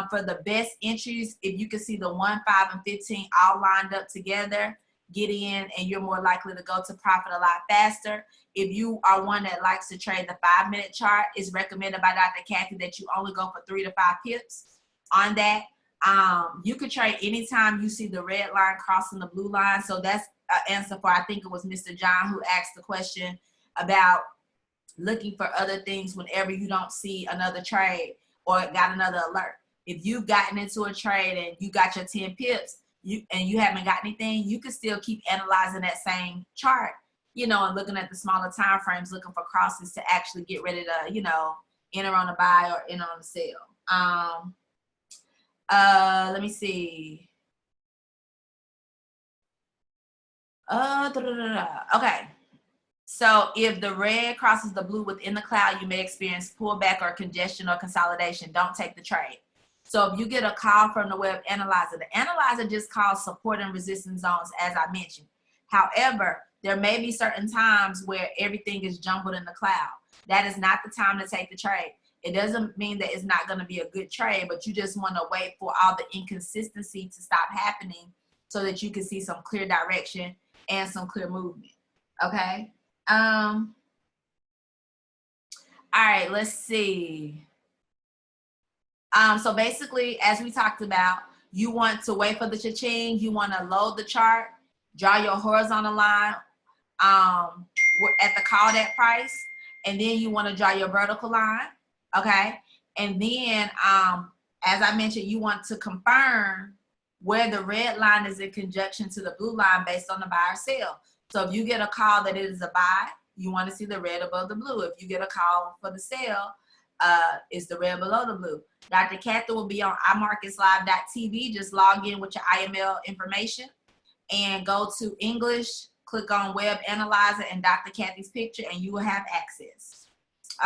For the best entries, if you can see the 1, 5, and 15 all lined up together, get in and you're more likely to go to profit a lot faster. If you are one that likes to trade the 5-minute chart, it's recommended by Dr. Kathy that you only go for 3 to 5 pips on that. You could trade anytime you see the red line crossing the blue line. So that's an answer for, I think it was Mr. John who asked the question about looking for other things whenever you don't see another trade or got another alert. If you've gotten into a trade and you got your 10 pips and you haven't got anything, you can still keep analyzing that same chart, you know, and looking at the smaller time frames, looking for crosses to actually get ready to, you know, enter on a buy or enter on a sell. Let me see. Okay. So if the red crosses the blue within the cloud, you may experience pullback or congestion or consolidation. Don't take the trade. So if you get a call from the web analyzer, the analyzer just calls support and resistance zones, as I mentioned. However, there may be certain times where everything is jumbled in the cloud. That is not the time to take the trade. It doesn't mean that it's not going to be a good trade, but you just want to wait for all the inconsistency to stop happening so that you can see some clear direction and some clear movement. Okay. All right, let's see. So basically, as we talked about, you want to wait for the cha-ching, you want to load the chart, draw your horizontal line at the call that price, and then you want to draw your vertical line, okay? And then, as I mentioned, you want to confirm where the red line is in conjunction to the blue line based on the buy or sell. So if you get a call that it is a buy, you want to see the red above the blue. If you get a call for the sell, it's the red below the blue. Dr. Kathy will be on iMarketsLive.tv. Just log in with your IML information and go to English, click on Web Analyzer and Dr. Kathy's picture, and you will have access.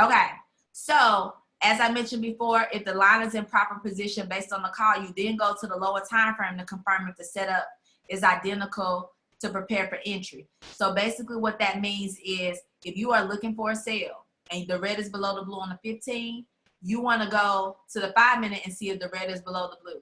Okay, so as I mentioned before, if the line is in proper position based on the call, you then go to the lower time frame to confirm if the setup is identical to prepare for entry. So basically what that means is if you are looking for a sale and the red is below the blue on the 15, you want to go to the 5-minute and see if the red is below the blue.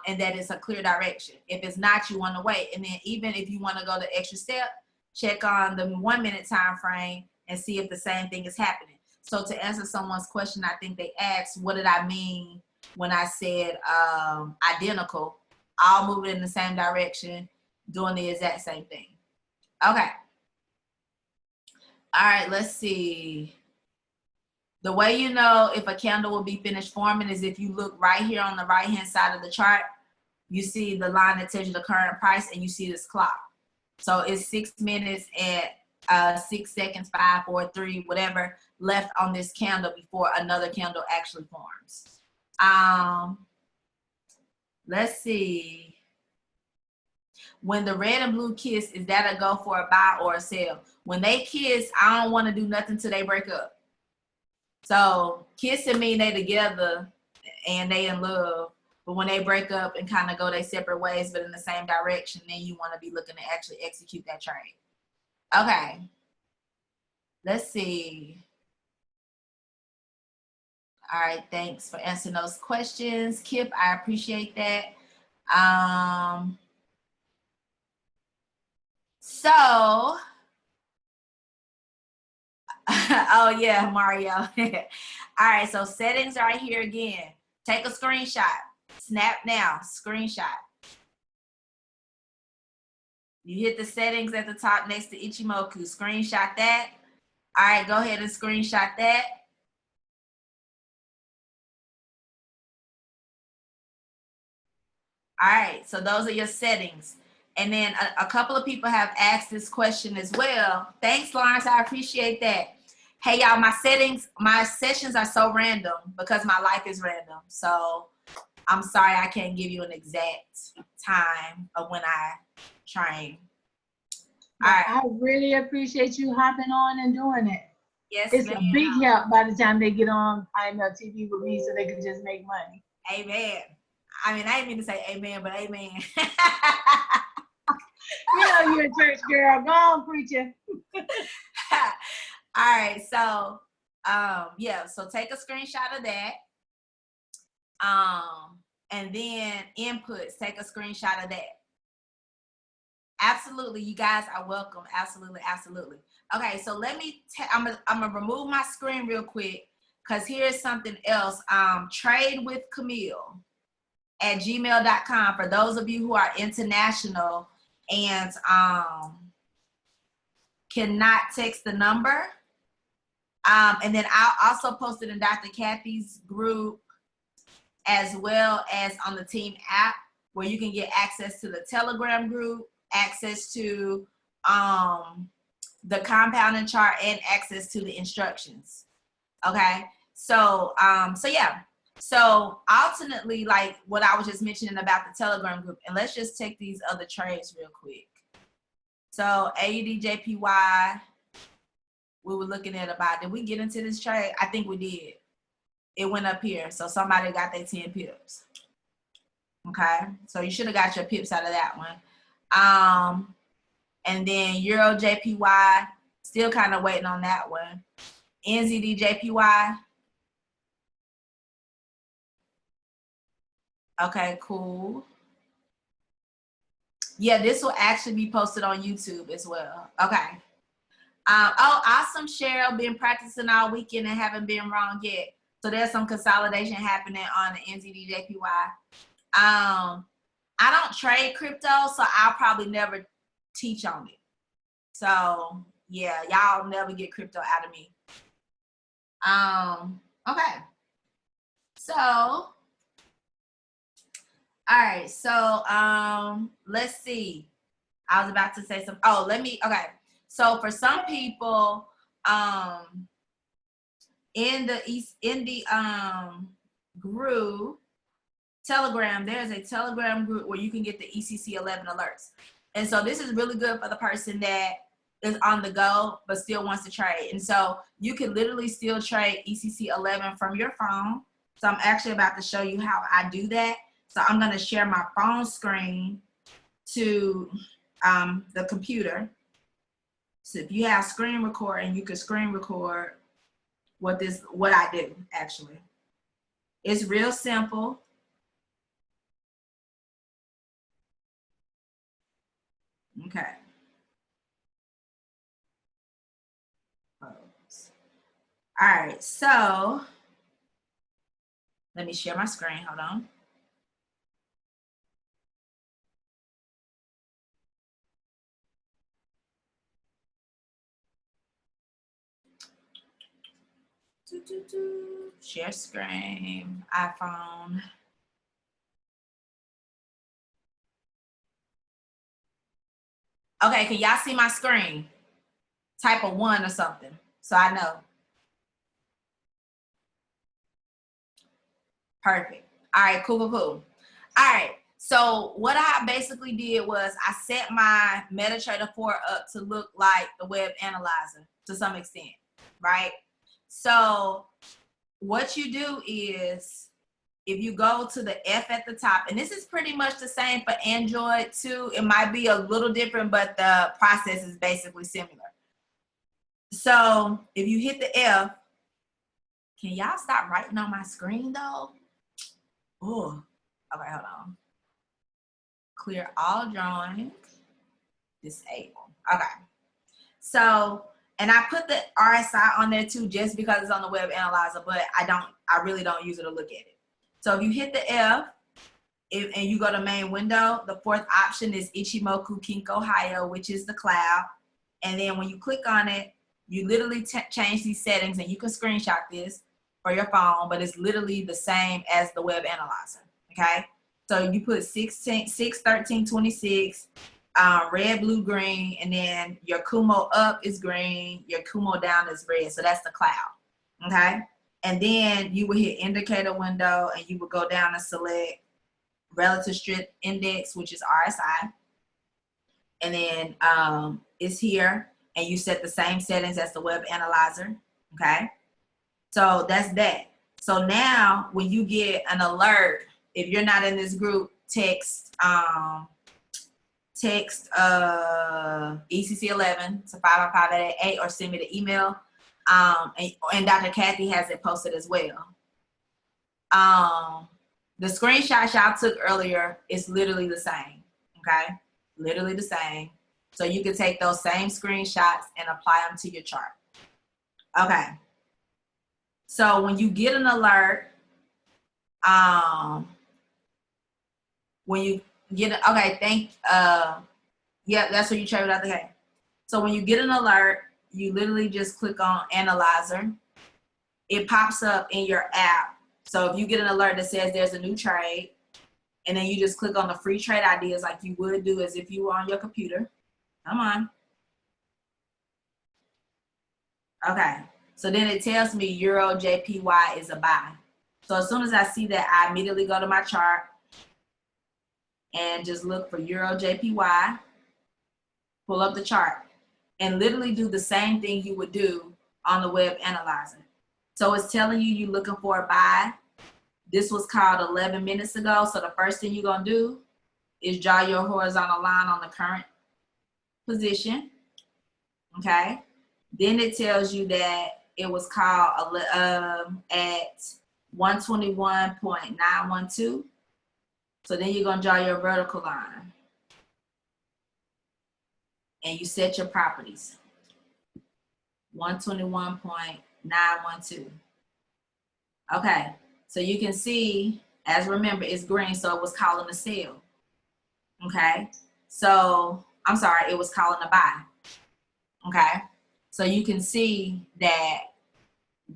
And that is a clear direction. If it's not, you want to wait. And then even if you want to go the extra step, check on the 1-minute time frame and see if the same thing is happening. So to answer someone's question, I think they asked, what did I mean when I said identical, all moving in the same direction, doing the exact same thing. Okay. All right, let's see. The way you know if a candle will be finished forming is if you look right here on the right-hand side of the chart, you see the line that tells you the current price and you see this clock. So it's 6 minutes and 6 seconds, 5, 4, 3, whatever left on this candle before another candle actually forms. Let's see. When the red and blue kiss, is that a go for a buy or a sell? When they kiss, I don't want to do nothing till they break up. So kissing mean they together and they in love. But when they break up and kind of go their separate ways, but in the same direction, then you want to be looking to actually execute that trade. Okay. Let's see. All right. Thanks for answering those questions. Kip, I appreciate that. So, oh yeah, Mario. All right, so settings right here again. Take a screenshot. Snap now, screenshot. You hit the settings at the top next to Ichimoku. Screenshot that. All right, go ahead and screenshot that. All right, so those are your settings. And then a couple of people have asked this question as well. Thanks, Lawrence. I appreciate that. Hey, y'all, my sessions are so random because my life is random. So I'm sorry I can't give you an exact time of when I train. All right. I really appreciate you hopping on and doing it. Yes, it's a big help by the time they get on IML TV with me so they can just make money. Amen. I mean, I didn't mean to say amen, but amen. You know you're a church girl. Go on, preacher. All right, so yeah, so take a screenshot of that. And then inputs, take a screenshot of that. Absolutely, you guys are welcome. Absolutely, absolutely. Okay, so let me, I'm gonna remove my screen real quick because here's something else. Trade with Camille at gmail.com for those of you who are international and cannot text the number. And then I'll also post it in Dr. Kathy's group as well as on the team app where you can get access to the Telegram group, access to the compounding chart, and access to the instructions. Okay, so yeah, so alternately, like what I was just mentioning about the Telegram group, and let's just take these other trades real quick. So EURJPY, we were looking at about, did we get into this trade? I think we did. It went up here, so somebody got their 10 pips. Okay, so you should have got your pips out of that one. And then EURJPY, still kind of waiting on that one. NZDJPY. Okay, cool. Yeah, this will actually be posted on YouTube as well. Okay. Oh, awesome, Cheryl. Been practicing all weekend and haven't been wrong yet. So there's some consolidation happening on the NZDJPY. I don't trade crypto, so I'll probably never teach on it. So yeah, y'all never get crypto out of me. Okay. So, all right. So let's see. I was about to say something. Oh, okay. So for some people, in the group Telegram, there's a Telegram group where you can get the ECC-11 alerts. And so this is really good for the person that is on the go but still wants to trade. And so you can literally still trade ECC-11 from your phone. So I'm actually about to show you how I do that. So I'm going to share my phone screen to the computer. So if you have screen recording, you can screen record what I do actually. It's real simple. Okay. All right, so let me share my screen. Hold on. Share screen, iPhone. Okay, can y'all see my screen? Type a 1 or something, so I know. Perfect. All right, cool. All right, so what I basically did was I set my MetaTrader 4 up to look like the web analyzer to some extent, right? So what you do is if you go to the F at the top, and this is pretty much the same for Android too. It might be a little different, but the process is basically similar. So if you hit the F, can y'all stop writing on my screen though? Oh, okay, hold on. Clear all drawings, disable. Okay. So, and I put the RSI on there too, just because it's on the web analyzer, but I really don't use it to look at it. So if you hit the F and you go to main window, the 4th option is Ichimoku Kinko Hayo, which is the cloud. And then when you click on it, you literally change these settings, and you can screenshot this for your phone, but it's literally the same as the web analyzer, okay? So you put 6, 13, 26, red, blue, green, and then your Kumo up is green, your Kumo down is red. So that's the cloud, okay? And then you would hit indicator window and you would go down and select relative strength index, which is RSI. And then it's here, and you set the same settings as the web analyzer, okay? So that's that. So now when you get an alert, if you're not in this group, text ECC-11 to 555-8 or send me the email. And Dr. Kathy has it posted as well. The screenshot y'all took earlier is literally the same, okay? Literally the same. So you can take those same screenshots and apply them to your chart. Okay. So when you get an alert, when you get, okay, yeah, that's what you trade without the K. So when you get an alert, you literally just click on Analyzer. It pops up in your app. So if you get an alert that says there's a new trade, and then you just click on the free trade ideas like you would do as if you were on your computer. Come on. Okay. So then it tells me EURJPY is a buy. So as soon as I see that, I immediately go to my chart and just look for EURJPY, pull up the chart, and literally do the same thing you would do on the web analyzer. So it's telling you you're looking for a buy. This was called 11 minutes ago. So the first thing you're gonna do is draw your horizontal line on the current position, okay? Then it tells you that it was called at 121.912. So then you're gonna draw your vertical line and you set your properties. 121.912. Okay, so you can see, as remember, it's green, so it was calling a sell. Okay, so I'm sorry, it was calling a buy. Okay, so you can see that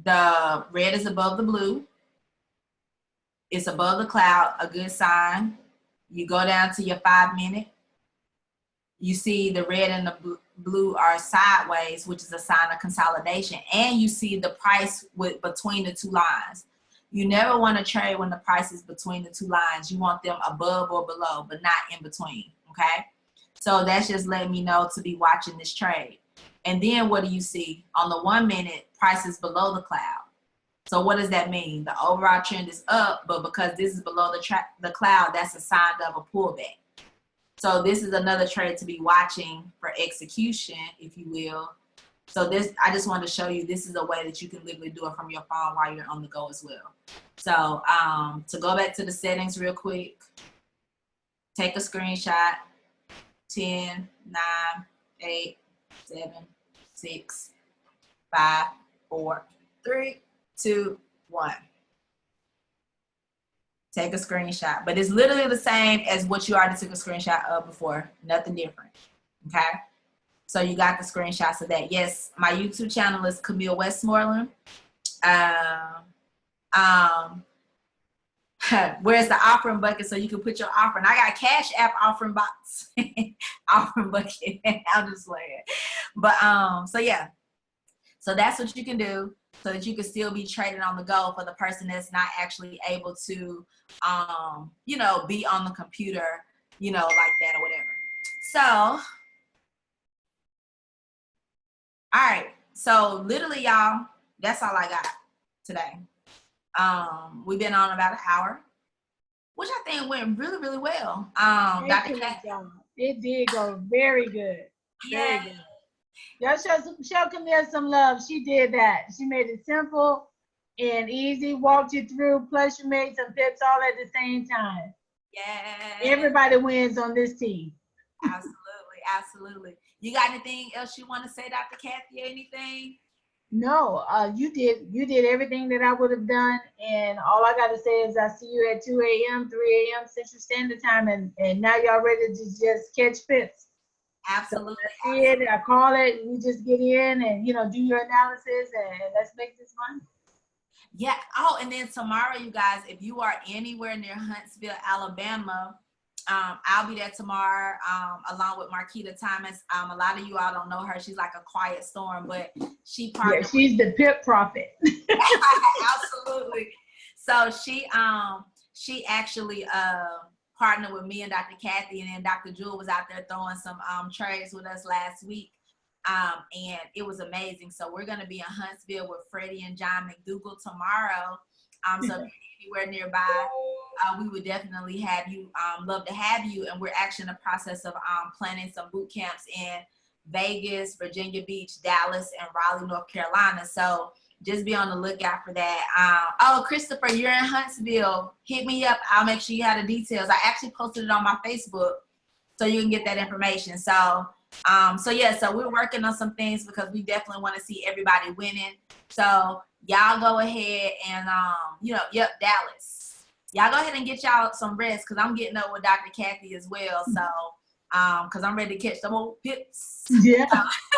the red is above the blue. It's above the cloud, a good sign. You go down to your 5 minute. You see the red and the blue are sideways, which is a sign of consolidation. And you see the price between the two lines. You never want to trade when the price is between the two lines. You want them above or below, but not in between, okay? So that's just letting me know to be watching this trade. And then what do you see? On the 1 minute, price is below the cloud. So what does that mean? The overall trend is up, but because this is below the cloud, that's a sign of a pullback. So this is another trade to be watching for execution, if you will. So this, I just wanted to show you, this is a way that you can literally do it from your phone while you're on the go as well. So to go back to the settings real quick, take a screenshot, 10, 9, 8, 7, 6, 5, 4, 3, 2, 1. Take a screenshot, but it's literally the same as what you already took a screenshot of before, nothing different, okay? So you got the screenshots of that. Yes, my YouTube channel is Camille Westmoreland. Where's the offering bucket so you can put your offering? I got Cash App offering box, offering bucket. I'll just play it. But so yeah, so that's what you can do so that you can still be trading on the go for the person that's not actually able to, you know, be on the computer, you know, like that or whatever. So, all right. So literally, y'all, that's all I got today. We've been on about an hour, which I think went really, really well. Dr. Kat, it did go very good. Very good. Y'all show Camille some love. She did that. She made it simple and easy, walked you through, plus you made some tips all at the same time. Yeah. Everybody wins on this team. Absolutely, absolutely. You got anything else you want to say, Dr. Kathy, or anything? No, you did everything that I would have done, and all I got to say is I see you at 2 a.m., 3 a.m. Central Standard Time, and now y'all ready to just catch fits. Absolutely. So I see it, I call it, you just get in and, you know, do your analysis and let's make this fun. Yeah. Oh, and then tomorrow, you guys, if you are anywhere near Huntsville, Alabama, I'll be there tomorrow, along with Marquita Thomas. A lot of you all don't know her. She's like a quiet storm, but she partnered. Yeah, she's the pip prophet. Absolutely. So she actually partnered with me and Dr. Kathy, and then Dr. Jewel was out there throwing some trades with us last week. And it was amazing. So we're going to be in Huntsville with Freddie and John McDougall tomorrow. So if you're anywhere nearby, we would definitely have you, love to have you. And we're actually in the process of planning some boot camps in Vegas, Virginia Beach, Dallas, and Raleigh, North Carolina. So just be on the lookout for that. Oh, Christopher, you're in Huntsville. Hit me up. I'll make sure you have the details. I actually posted it on my Facebook so you can get that information. So so we're working on some things because we definitely want to see everybody winning. So y'all go ahead and, Dallas. Y'all go ahead and get y'all some rest because I'm getting up with Dr. Kathy as well. So, because I'm ready to catch some old pips. Yeah.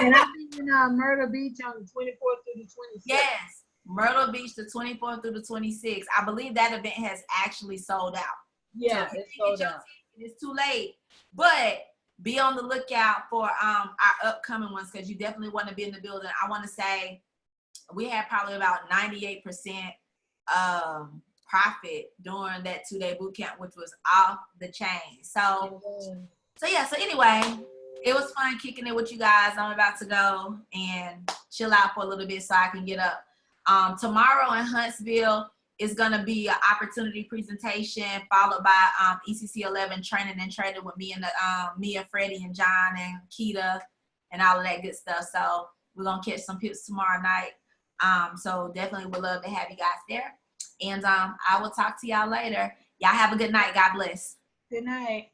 And I'll be in Myrtle Beach on the 24th through the 26th. Yes. Myrtle Beach, the 24th through the 26th. I believe that event has actually sold out. Yeah, so it's sold out. It's too late. But be on the lookout for our upcoming ones because you definitely want to be in the building. I want to say we had probably about 98% profit during that 2-day boot camp, which was off the chain. So anyway, it was fun kicking it with you guys. I'm about to go and chill out for a little bit so I can get up. Tomorrow in Huntsville is going to be an opportunity presentation followed by ECC-11 training and trading with me and me and Freddie and John and Keita and all of that good stuff. So we're going to catch some pips tomorrow night. So definitely would love to have you guys there. And I will talk to y'all later. Y'all have a good night. God bless. Good night.